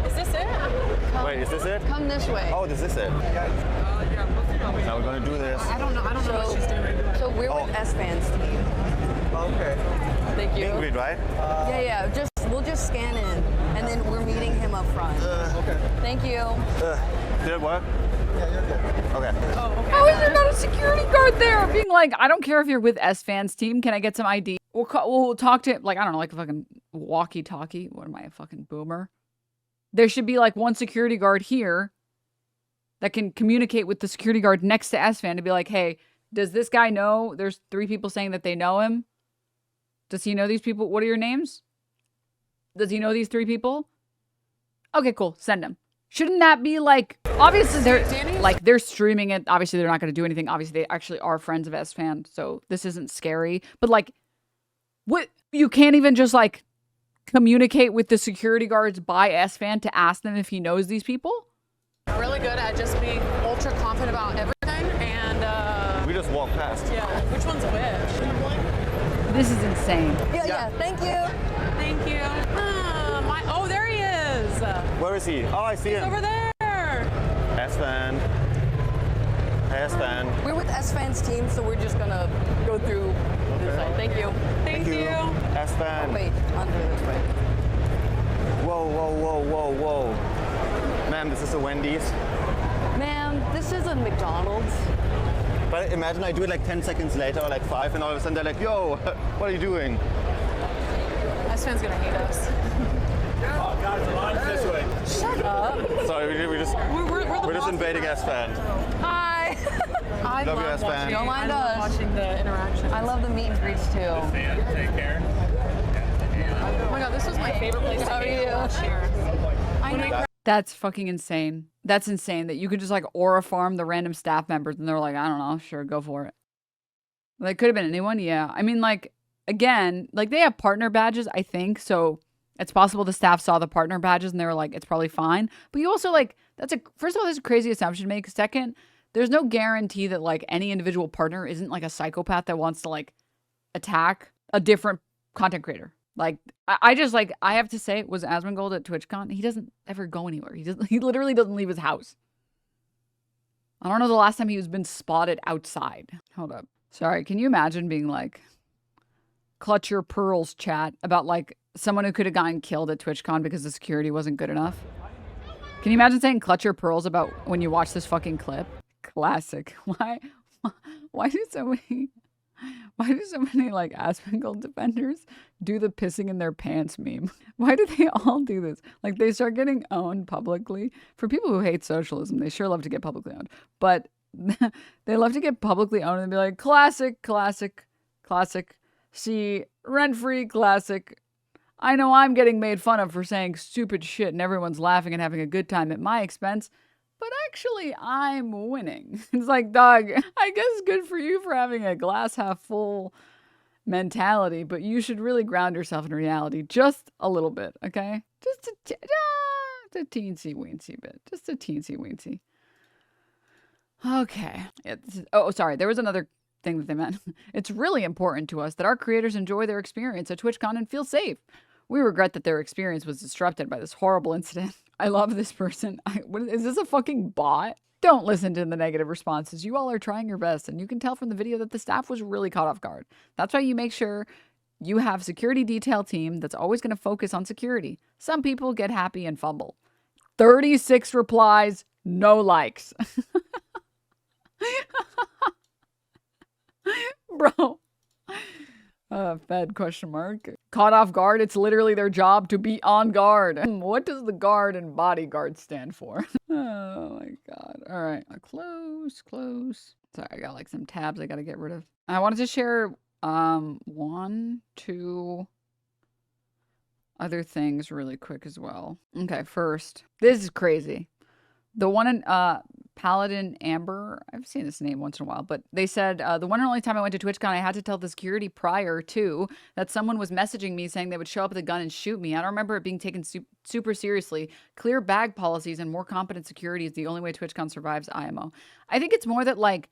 Is this it? Wait, is this it? Come this way. Oh, is this it? Now we're gonna do this. I don't know what she's doing. So we're with S-Fans team. Okay. Thank you. Meet and greet, right? Yeah. We'll just scan in, and then we're meeting him up front. Okay. Thank you. Did it work? Yeah, you're good. Okay. Oh, okay. How is there not a security guard there? Being like, I don't care if you're with S-Fans team. Can I get some ID? We'll talk to, like, I don't know, like a fucking walkie-talkie. What am I, a fucking boomer? There should be like one security guard here that can communicate with the security guard next to S-Fan to be like, hey, Does this guy know? There's 3 people saying that they know him. Does he know these people? What are your names? Does he know these 3 people? Okay, cool. Send him. Shouldn't that be like, obviously they're streaming it. Obviously they're not going to do anything. Obviously they actually are friends of S-Fan. So this isn't scary, but like, what? You can't even just like communicate with the security guards by S-Fan to ask them if he knows these people? Really good at just being ultra confident about everything, and we just walked past. yeah. Which one's which? This is insane. Yeah. Thank you. Thank you. Oh, there he is. Where is he? Oh, I see him. Over there. S-Fan. Hey, S-Fan. We're with S-Fan's team, so we're just gonna go through this side. Thank you. Thank you. S-Fan. Oh, wait, under this way. Whoa, whoa, whoa, whoa, whoa. Ma'am, this is a Wendy's. Ma'am, this is a McDonald's. But imagine I do it like 10 seconds later or like 5 and all of a sudden they're like, yo, what are you doing? S-Fan's gonna hate us. Oh, guys, the line's this way. Shut up. Sorry, we're just invading S-Fan. Hi. I Love you, S-Fan. Don't mind us. Watching the interaction. I love the meet and greets too. Take care. Oh my god, this was my favorite place to be last year. That's fucking insane. That's insane that you could just like aura farm the random staff members and they're like, I don't know, sure, go for it. Like, could have been anyone. Yeah. I mean, like, again, like they have partner badges, I think. So it's possible the staff saw the partner badges and they were like, it's probably fine. But you also like, first of all, that's a crazy assumption to make. Second, there's no guarantee that like any individual partner isn't like a psychopath that wants to like attack a different content creator. Like, I just like, I have to say, was Asmongold at TwitchCon? He doesn't ever go anywhere. He literally doesn't leave his house. I don't know the last time he was been spotted outside. Hold up. Sorry, can you imagine being like, clutch your pearls chat about like someone who could have gotten killed at TwitchCon because the security wasn't good enough? Can you imagine saying clutch your pearls about when you watch this fucking clip? Classic. Why do so many like Asmongold defenders do the pissing in their pants meme? Why do they all do this? Like they start getting owned publicly. For people who hate socialism, they sure love to get publicly owned. But they love to get publicly owned and be like, classic, classic, classic. See, rent-free, classic. I know I'm getting made fun of for saying stupid shit and everyone's laughing and having a good time at my expense. But actually, I'm winning. It's like, dog, I guess good for you for having a glass half full mentality, but you should really ground yourself in reality just a little bit, okay? Just a teensy weensy bit. Just a teensy weensy. Okay. Oh, sorry. There was another thing that they meant. It's really important to us that our creators enjoy their experience at TwitchCon and feel safe. We regret that their experience was disrupted by this horrible incident. I love this person. Is this a fucking bot? Don't listen to the negative responses. You all are trying your best, and you can tell from the video that the staff was really caught off guard. That's why you make sure you have security detail team that's always going to focus on security. Some people get happy and fumble. 36 replies, no likes. Bro. Fed question mark. Caught off guard. It's literally their job to be on guard. What does the guard and bodyguard stand for? Oh my god. All right. Close. Sorry, I got like some tabs I got to get rid of. I wanted to share 1, 2 other things really quick as well. Okay, first. This is crazy. The one in Paladin Amber, I've seen this name once in a while, but they said, the one and only time I went to TwitchCon, I had to tell the security prior to that someone was messaging me saying they would show up with a gun and shoot me. I don't remember it being taken super seriously. Clear bag policies and more competent security is the only way TwitchCon survives IMO. I think it's more that like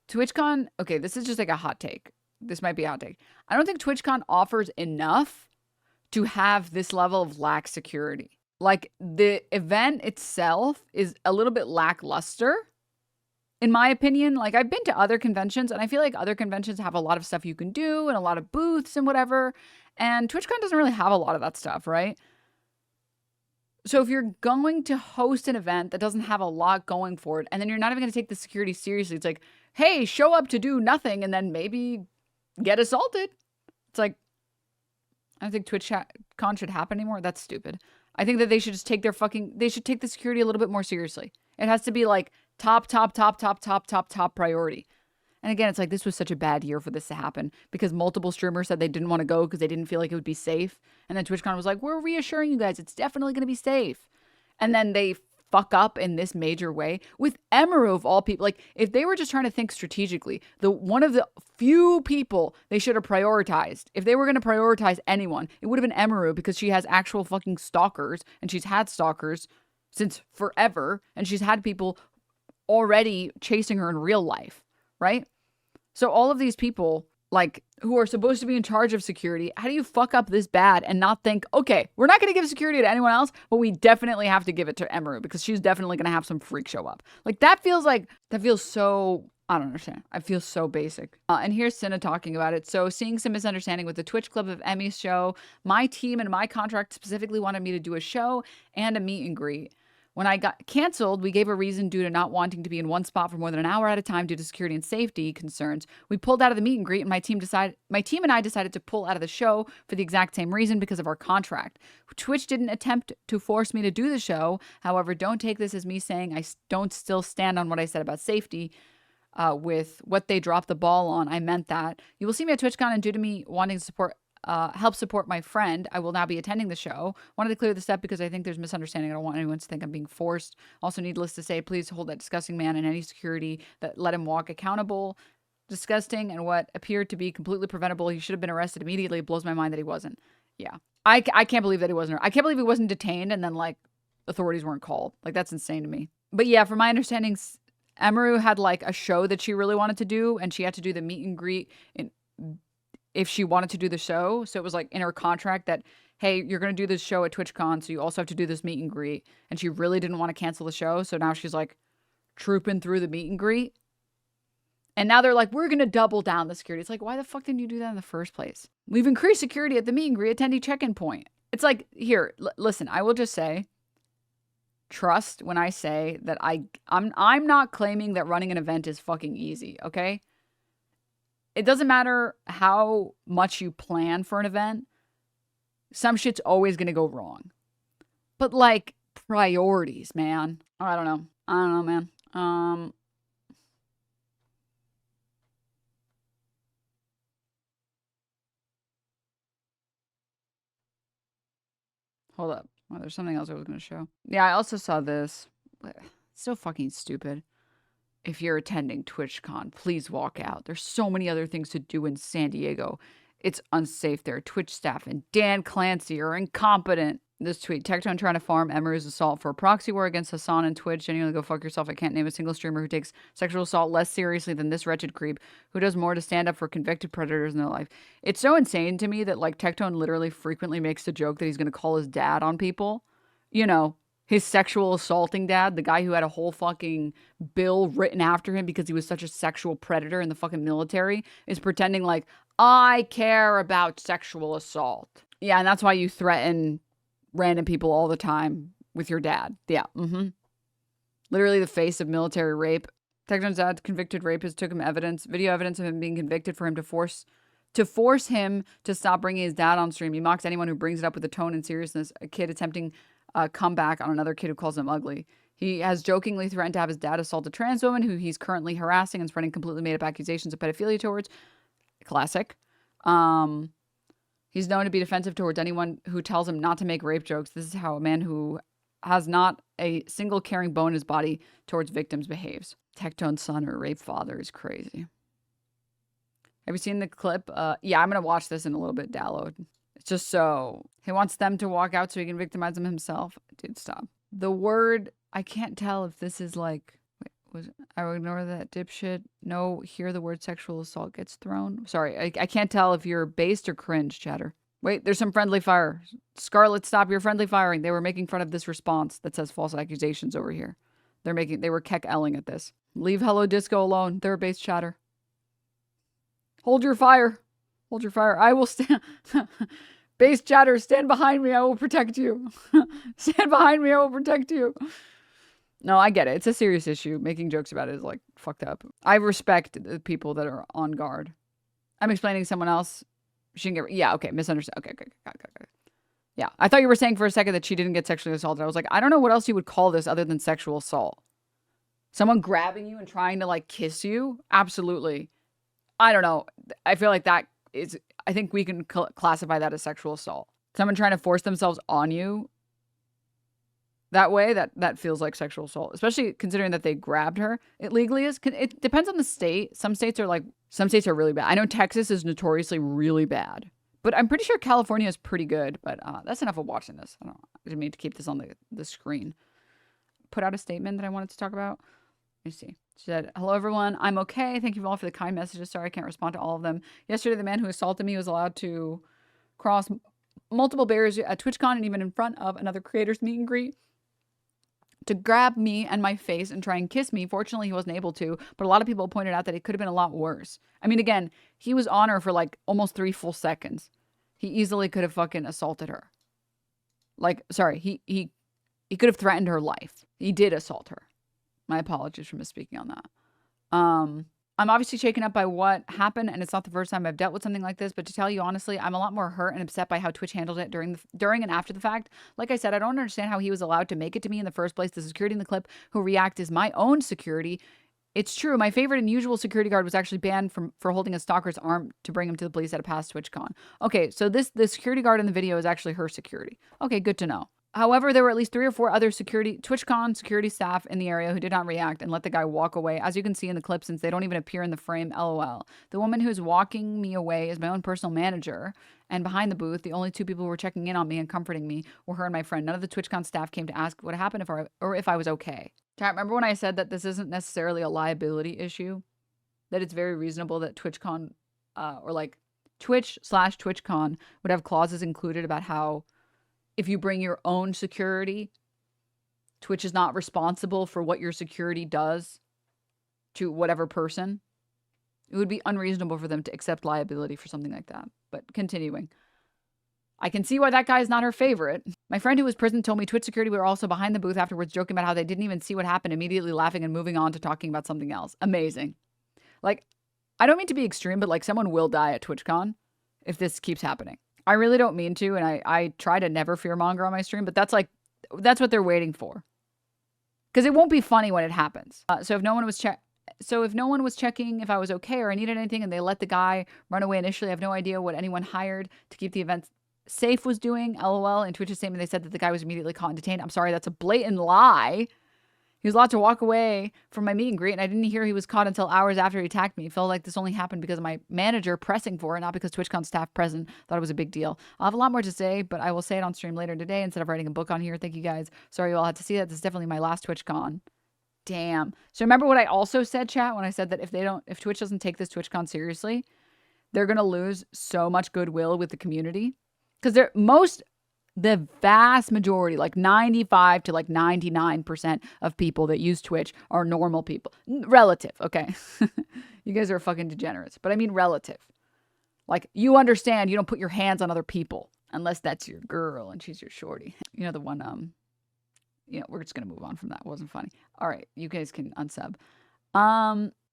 TwitchCon, okay, this is just like a hot take. This might be a hot take. I don't think TwitchCon offers enough to have this level of lax security. Like, the event itself is a little bit lackluster, in my opinion. Like, I've been to other conventions, and I feel like other conventions have a lot of stuff you can do and a lot of booths and whatever. And TwitchCon doesn't really have a lot of that stuff, right? So if you're going to host an event that doesn't have a lot going for it, and then you're not even going to take the security seriously, it's like, hey, show up to do nothing and then maybe get assaulted. It's like, I don't think TwitchCon should happen anymore. That's stupid. I think that they should just take they should take the security a little bit more seriously. It has to be like top priority. And again, it's like, this was such a bad year for this to happen because multiple streamers said they didn't want to go because they didn't feel like it would be safe. And then TwitchCon was like, we're reassuring you guys, it's definitely going to be safe. And then they fuck up in this major way with Emiru of all people. Like, if they were just trying to think strategically, one of the few people they should have prioritized, if they were going to prioritize anyone, it would have been Emiru, because she has actual fucking stalkers, and she's had stalkers since forever, and she's had people already chasing her in real life, right? So all of these people, like, who are supposed to be in charge of security, how do you fuck up this bad and not think, okay, we're not going to give security to anyone else, but we definitely have to give it to Emiru because she's definitely going to have some freak show up. Like, that feels so, I don't understand. I feel so basic. And here's Cinna talking about it. So, seeing some misunderstanding with the Twitch clip of Emmy's show, my team and my contract specifically wanted me to do a show and a meet and greet. When I got canceled, we gave a reason due to not wanting to be in one spot for more than an hour at a time due to security and safety concerns. We pulled out of the meet and greet, and my team and I decided to pull out of the show for the exact same reason, because of our contract. Twitch didn't attempt to force me to do the show. However, don't take this as me saying I don't still stand on what I said about safety. With what they dropped the ball on, I meant that. You will see me at TwitchCon, and due to me wanting to help support my friend, I will now be attending the show. Wanted to clear this up because I think there's misunderstanding. I don't want anyone to think I'm being forced. Also, needless to say, please hold that disgusting man and any security that let him walk accountable. Disgusting and what appeared to be completely preventable. He should have been arrested immediately. It blows my mind that he wasn't. Yeah. I can't believe that he wasn't. I can't believe he wasn't detained and then, like, authorities weren't called. Like, that's insane to me. But yeah, from my understanding, Emiru had, like, a show that she really wanted to do, and she had to do the meet and greet if she wanted to do the show. So it was like in her contract that, hey, you're going to do this show at TwitchCon, so you also have to do this meet and greet. And she really didn't want to cancel the show. So now she's like trooping through the meet and greet. And now they're like, we're going to double down the security. It's like, why the fuck didn't you do that in the first place? We've increased security at the meet and greet attendee check-in point. It's like, here, listen, I will just say, trust when I say that I'm not claiming that running an event is fucking easy, okay? It doesn't matter how much you plan for an event. Some shit's always going to go wrong. But, like, priorities, man. I don't know, man. Hold up. Oh, there's something else I was going to show. Yeah, I also saw this. It's so fucking stupid. If you're attending TwitchCon, please walk out. There's so many other things to do in San Diego. It's unsafe there. Twitch staff and Dan Clancy are incompetent. This tweet, Tectone trying to farm Emiru's assault for a proxy war against Hassan and Twitch. Genuinely go fuck yourself. I can't name a single streamer who takes sexual assault less seriously than this wretched creep who does more to stand up for convicted predators in their life. It's so insane to me that, like, Tectone literally frequently makes the joke that he's going to call his dad on people. You know, his sexual assaulting dad, the guy who had a whole fucking bill written after him because he was such a sexual predator in the fucking military, is pretending like, I care about sexual assault. Yeah, and that's why you threaten random people all the time with your dad. Yeah, Literally the face of military rape. Tectone's dad, convicted rapist, took him video evidence of him being convicted for him to force him to stop bringing his dad on stream. He mocks anyone who brings it up with the tone and seriousness. A kid attempting comeback on another kid who calls him ugly. He has jokingly threatened to have his dad assault a trans woman who he's currently harassing and spreading completely made-up accusations of pedophilia towards. Classic. He's known to be defensive towards anyone who tells him not to make rape jokes. This is how a man who has not a single caring bone in his body towards victims behaves. Tectone's son or rape father is crazy. Have you seen the clip? Yeah, I'm going to watch this in a little bit, download. It's just so... He wants them to walk out so he can victimize them himself. Dude, stop. The word... I can't tell if this is like... Wait, I will ignore that dipshit. No, here the word sexual assault gets thrown. Sorry, I can't tell if you're based or cringe, chatter. Wait, there's some friendly fire. Scarlet, stop your friendly firing. They were making fun of this response that says false accusations over here. They were keck-elling at this. Leave Hello Disco alone. They're a base chatter. Hold your fire. Hold your fire. I will stand... Base chatter, stand behind me. I will protect you. Stand behind me. I will protect you. No, I get it. It's a serious issue. Making jokes about it is, like, fucked up. I respect the people that are on guard. I'm explaining to someone else. She didn't get... Yeah, okay. Misunderstood. Okay. Yeah. I thought you were saying for a second that she didn't get sexually assaulted. I was like, I don't know what else you would call this other than sexual assault. Someone grabbing you and trying to, like, kiss you? Absolutely. I don't know. I feel like that is, I think we can classify that as sexual assault. Someone trying to force themselves on you that way, that feels like sexual assault, especially considering that they grabbed her. It legally is. It depends on the state. Some states are really bad. I know Texas is notoriously really bad, but I'm pretty sure California is pretty good. But that's enough of watching this. I didn't mean to keep this on the screen. Put out a statement that I wanted to talk about. Let me see. She said, "Hello, everyone. I'm okay. Thank you all for the kind messages. Sorry I can't respond to all of them. Yesterday, the man who assaulted me was allowed to cross multiple barriers at TwitchCon and even in front of another creator's meet and greet to grab me and my face and try and kiss me. Fortunately, he wasn't able to, but a lot of people pointed out that it could have been a lot worse. I mean, again, he was on her for like almost 3 full seconds. He easily could have fucking assaulted her. Like, sorry, he could have threatened her life. He did assault her. My apologies for misspeaking on that. I'm obviously shaken up by what happened, and it's not the first time I've dealt with something like this, but to tell you honestly, I'm a lot more hurt and upset by how Twitch handled it during and after the fact. Like I said, I don't understand how he was allowed to make it to me in the first place. The security in the clip who react is my own security. It's true, my favorite and usual security guard was actually banned for holding a stalker's arm to bring him to the police at a past TwitchCon. Okay, so the security guard in the video is actually her security. Okay, good to know. However, there were at least 3 or 4 other TwitchCon security staff in the area who did not react and let the guy walk away. As you can see in the clip, since they don't even appear in the frame, LOL. The woman who is walking me away is my own personal manager. And behind the booth, the only 2 people who were checking in on me and comforting me were her and my friend. None of the TwitchCon staff came to ask what happened if I was okay. Chat, remember when I said that this isn't necessarily a liability issue? That it's very reasonable that TwitchCon, or like Twitch/TwitchCon would have clauses included about how if you bring your own security, Twitch is not responsible for what your security does to whatever person. It would be unreasonable for them to accept liability for something like that. But continuing. I can see why that guy is not her favorite. My friend who was prison told me Twitch security were also behind the booth afterwards, joking about how they didn't even see what happened, immediately laughing and moving on to talking about something else. Amazing. Like, I don't mean to be extreme, but like someone will die at TwitchCon if this keeps happening. I really don't mean to, and I try to never fearmonger on my stream, but that's what they're waiting for. Because it won't be funny when it happens. So if no one was checking if I was okay or I needed anything and they let the guy run away initially, I have no idea what anyone hired to keep the event safe was doing. LOL. In Twitch's statement, they said that the guy was immediately caught and detained. I'm sorry, that's a blatant lie. He was allowed to walk away from my meet and greet, and I didn't hear he was caught until hours after he attacked me. It felt like this only happened because of my manager pressing for it, not because TwitchCon staff present thought it was a big deal. I'll have a lot more to say, but I will say it on stream later today instead of writing a book on here. Thank you guys. Sorry you all had to see that. This is definitely my last TwitchCon. Damn. So remember what I also said, chat, when I said that if Twitch doesn't take this TwitchCon seriously, they're going to lose so much goodwill with the community. Because the vast majority, like 95 to like 99% of people that use Twitch are normal people. Relative, okay? You guys are fucking degenerates. But I mean relative. Like, you understand you don't put your hands on other people. Unless that's your girl and she's your shorty. You know the one, we're just going to move on from that. It wasn't funny. All right, you guys can unsub.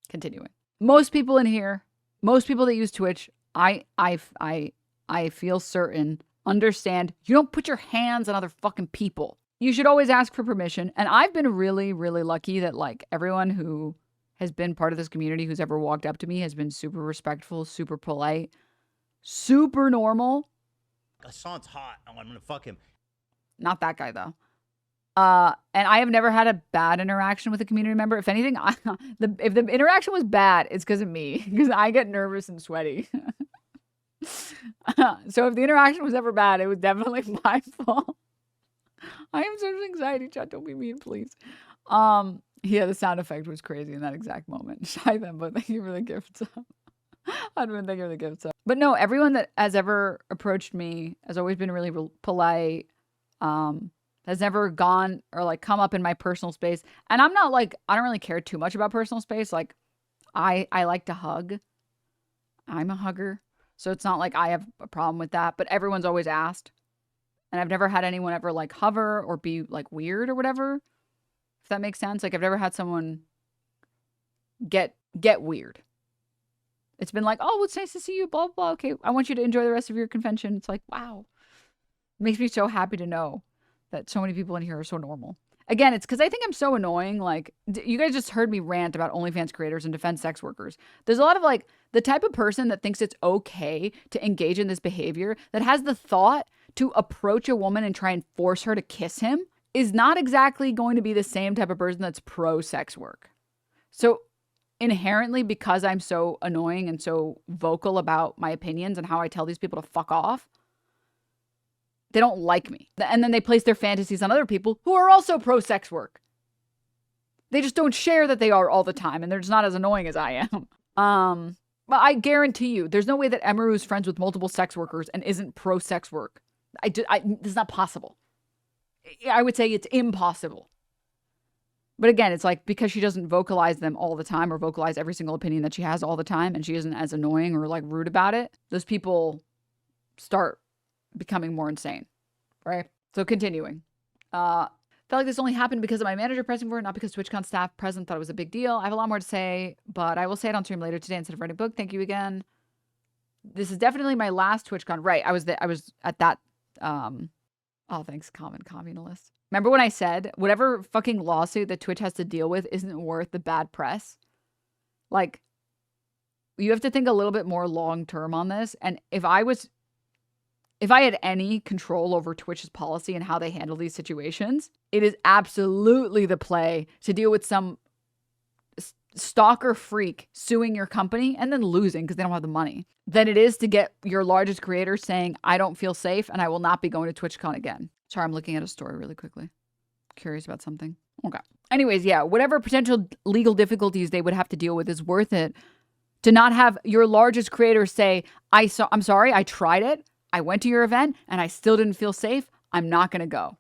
Continuing. Most people in here, most people that use Twitch, I feel certain understand you don't put your hands on other fucking people. You should always ask for permission. And I've been really, really lucky that like everyone who has been part of this community who's ever walked up to me has been super respectful, super polite, super normal. Hassan's hot. Oh, I'm gonna fuck him. Not that guy though. And I have never had a bad interaction with a community member. If anything, if the interaction was bad, it's because of me. Because I get nervous and sweaty. So if the interaction was ever bad, it was definitely my fault. I have such anxiety, chat. Don't be mean, please. Yeah, the sound effect was crazy in that exact moment. Shy them, but thank you for the gifts. Admin, thank you for the gifts. But no, everyone that has ever approached me has always been really polite. Has never gone or like come up in my personal space. And I'm not like, I don't really care too much about personal space. Like I like to hug. I'm a hugger. So it's not like I have a problem with that, but everyone's always asked. And I've never had anyone ever like hover or be like weird or whatever. If that makes sense. Like I've never had someone get weird. It's been like, oh, it's nice to see you, blah, blah, blah. Okay, I want you to enjoy the rest of your convention. It's like, wow. It makes me so happy to know that so many people in here are so normal. Again, it's because I think I'm so annoying. Like, you guys just heard me rant about OnlyFans creators and defend sex workers. There's a lot of like, The type of person that thinks it's okay to engage in this behavior, that has the thought to approach a woman and try and force her to kiss him, is not exactly going to be the same type of person that's pro-sex work. So inherently, because I'm so annoying and so vocal about my opinions and how I tell these people to fuck off, they don't like me. And then they place their fantasies on other people who are also pro-sex work. They just don't share that they are all the time, and they're just not as annoying as I am. But I guarantee you, there's no way that Emiru is friends with multiple sex workers and isn't pro-sex work. This is not possible. I would say it's impossible. But again, it's like because she doesn't vocalize them all the time or vocalize every single opinion that she has all the time, and she isn't as annoying or like rude about it, those people start becoming more insane, right? So continuing. Felt like this only happened because of my manager pressing for it, not because TwitchCon staff present thought it was a big deal. I have a lot more to say, but I will say it on stream later today instead of writing a book. Thank you again. This is definitely my last TwitchCon. Right, I was at that, oh, thanks, common communalist. Remember when I said whatever fucking lawsuit that Twitch has to deal with isn't worth the bad press? Like, you have to think a little bit more long-term on this. And if I had any control over Twitch's policy and how they handle these situations, it is absolutely the play to deal with some stalker freak suing your company and then losing because they don't have the money than it is to get your largest creator saying, I don't feel safe and I will not be going to TwitchCon again. Sorry, I'm looking at a story really quickly. Curious about something. Okay. Anyways, yeah, whatever potential legal difficulties they would have to deal with is worth it to not have your largest creator say, I'm sorry, I tried it. I went to your event and I still didn't feel safe. I'm not going to go.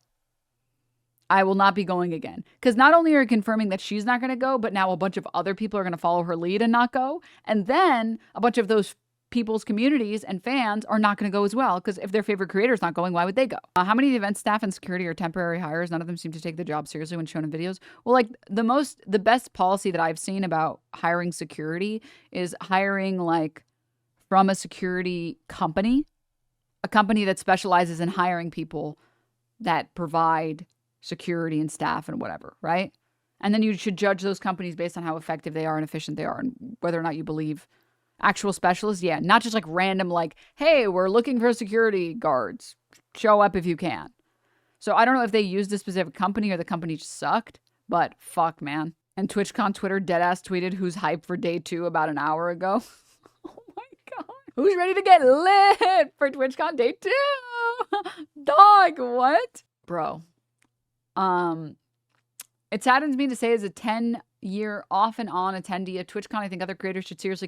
I will not be going again. Because not only are you confirming that she's not going to go, but now a bunch of other people are going to follow her lead and not go. And then a bunch of those people's communities and fans are not going to go as well. Because if their favorite creator is not going, why would they go? How many event staff and security are temporary hires? None of them seem to take the job seriously when shown in videos. Well, like the best policy that I've seen about hiring security is hiring like from a security company. A company that specializes in hiring people that provide security and staff and whatever, right? And then you should judge those companies based on how effective they are and efficient they are and whether or not you believe actual specialists. Yeah, not just like random like, hey, we're looking for security guards. Show up if you can. So I don't know if they used a specific company or the company just sucked, but fuck, man. And TwitchCon Twitter deadass tweeted who's hyped for day 2 about an hour ago. Who's ready to get lit for TwitchCon day 2? Dog, what? Bro. It saddens me to say as a 10-year off and on attendee at TwitchCon, I think other creators should seriously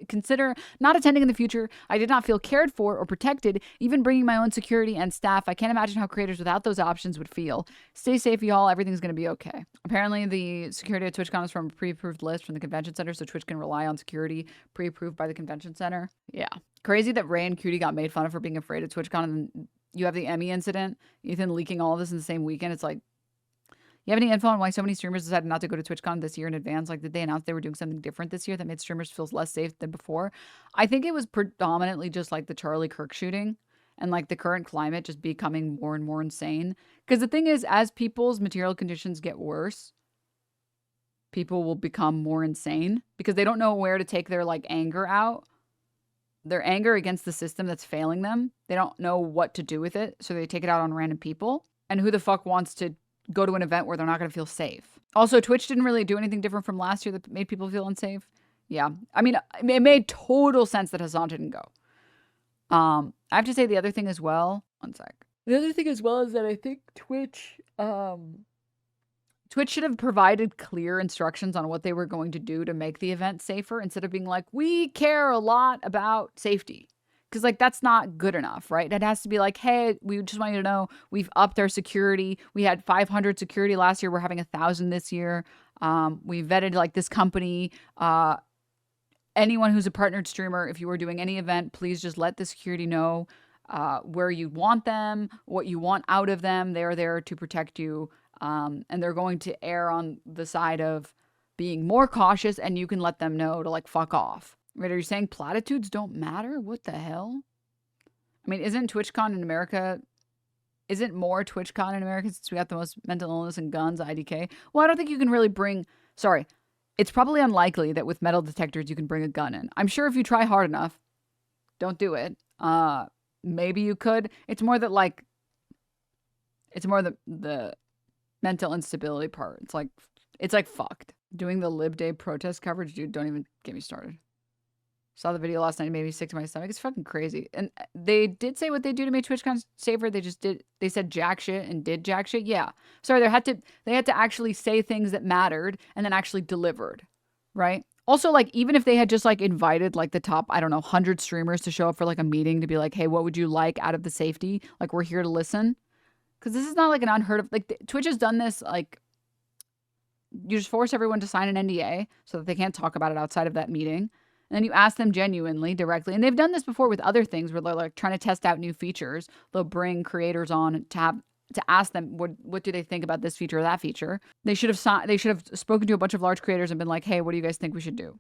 consider not attending in the future. I did not feel cared for or protected, even bringing my own security and staff. I can't imagine how creators without those options would feel. Stay safe, y'all. Everything's going to be okay. Apparently, the security at TwitchCon is from a pre-approved list from the convention center, so Twitch can rely on security pre-approved by the convention center. Yeah. Crazy that Ray and Cutie got made fun of for being afraid at TwitchCon, and then you have the Emmy incident, Ethan leaking all of this in the same weekend. It's like, you have any info on why so many streamers decided not to go to TwitchCon this year in advance? Like, did they announce they were doing something different this year that made streamers feel less safe than before? I think it was predominantly just like the Charlie Kirk shooting and like the current climate just becoming more and more insane. Because the thing is, as people's material conditions get worse, people will become more insane because they don't know where to take their like anger out. Their anger against the system that's failing them. They don't know what to do with it. So they take it out on random people. And who the fuck wants to go to an event where they're not going to feel safe? Also, Twitch didn't really do anything different from last year that made people feel unsafe. Yeah. I mean, it made total sense that Hassan didn't go. I have to say the other thing as well. One sec. The other thing as well is that I think Twitch should have provided clear instructions on what they were going to do to make the event safer instead of being like, we care a lot about safety. Because, like, that's not good enough, right? It has to be like, hey, we just want you to know we've upped our security. We had 500 security last year. We're having 1,000 this year. We vetted, like, this company. Anyone who's a partnered streamer, if you are doing any event, please just let the security know where you want them, what you want out of them. They're there to protect you. And they're going to err on the side of being more cautious, and you can let them know to, like, fuck off. Right, are you saying platitudes don't matter? What the hell? I mean, isn't TwitchCon in America... Isn't more TwitchCon in America since we got the most mental illness and guns, IDK? Well, I don't think you can really bring... Sorry. It's probably unlikely that with metal detectors you can bring a gun in. I'm sure if you try hard enough, don't do it. Maybe you could. It's more that like, it's more the mental instability part. It's like fucked. Doing the Lib Day protest coverage, dude, don't even get me started. Saw the video last night, made me sick to my stomach. It's fucking crazy. And they did say what they do to make TwitchCon safer. They said jack shit and did jack shit. Yeah. Sorry, they had to actually say things that mattered and then actually delivered. Right? Also, like, even if they had just like invited like the top, I don't know, 100 streamers to show up for like a meeting to be like, hey, what would you like out of the safety? Like, we're here to listen. Because this is not like an unheard of, like, Twitch has done this, like, you just force everyone to sign an NDA so that they can't talk about it outside of that meeting. And then you ask them genuinely, directly. And they've done this before with other things where they're like trying to test out new features. They'll bring creators on to ask them what do they think about this feature or that feature. They should have spoken to a bunch of large creators and been like, hey, what do you guys think we should do?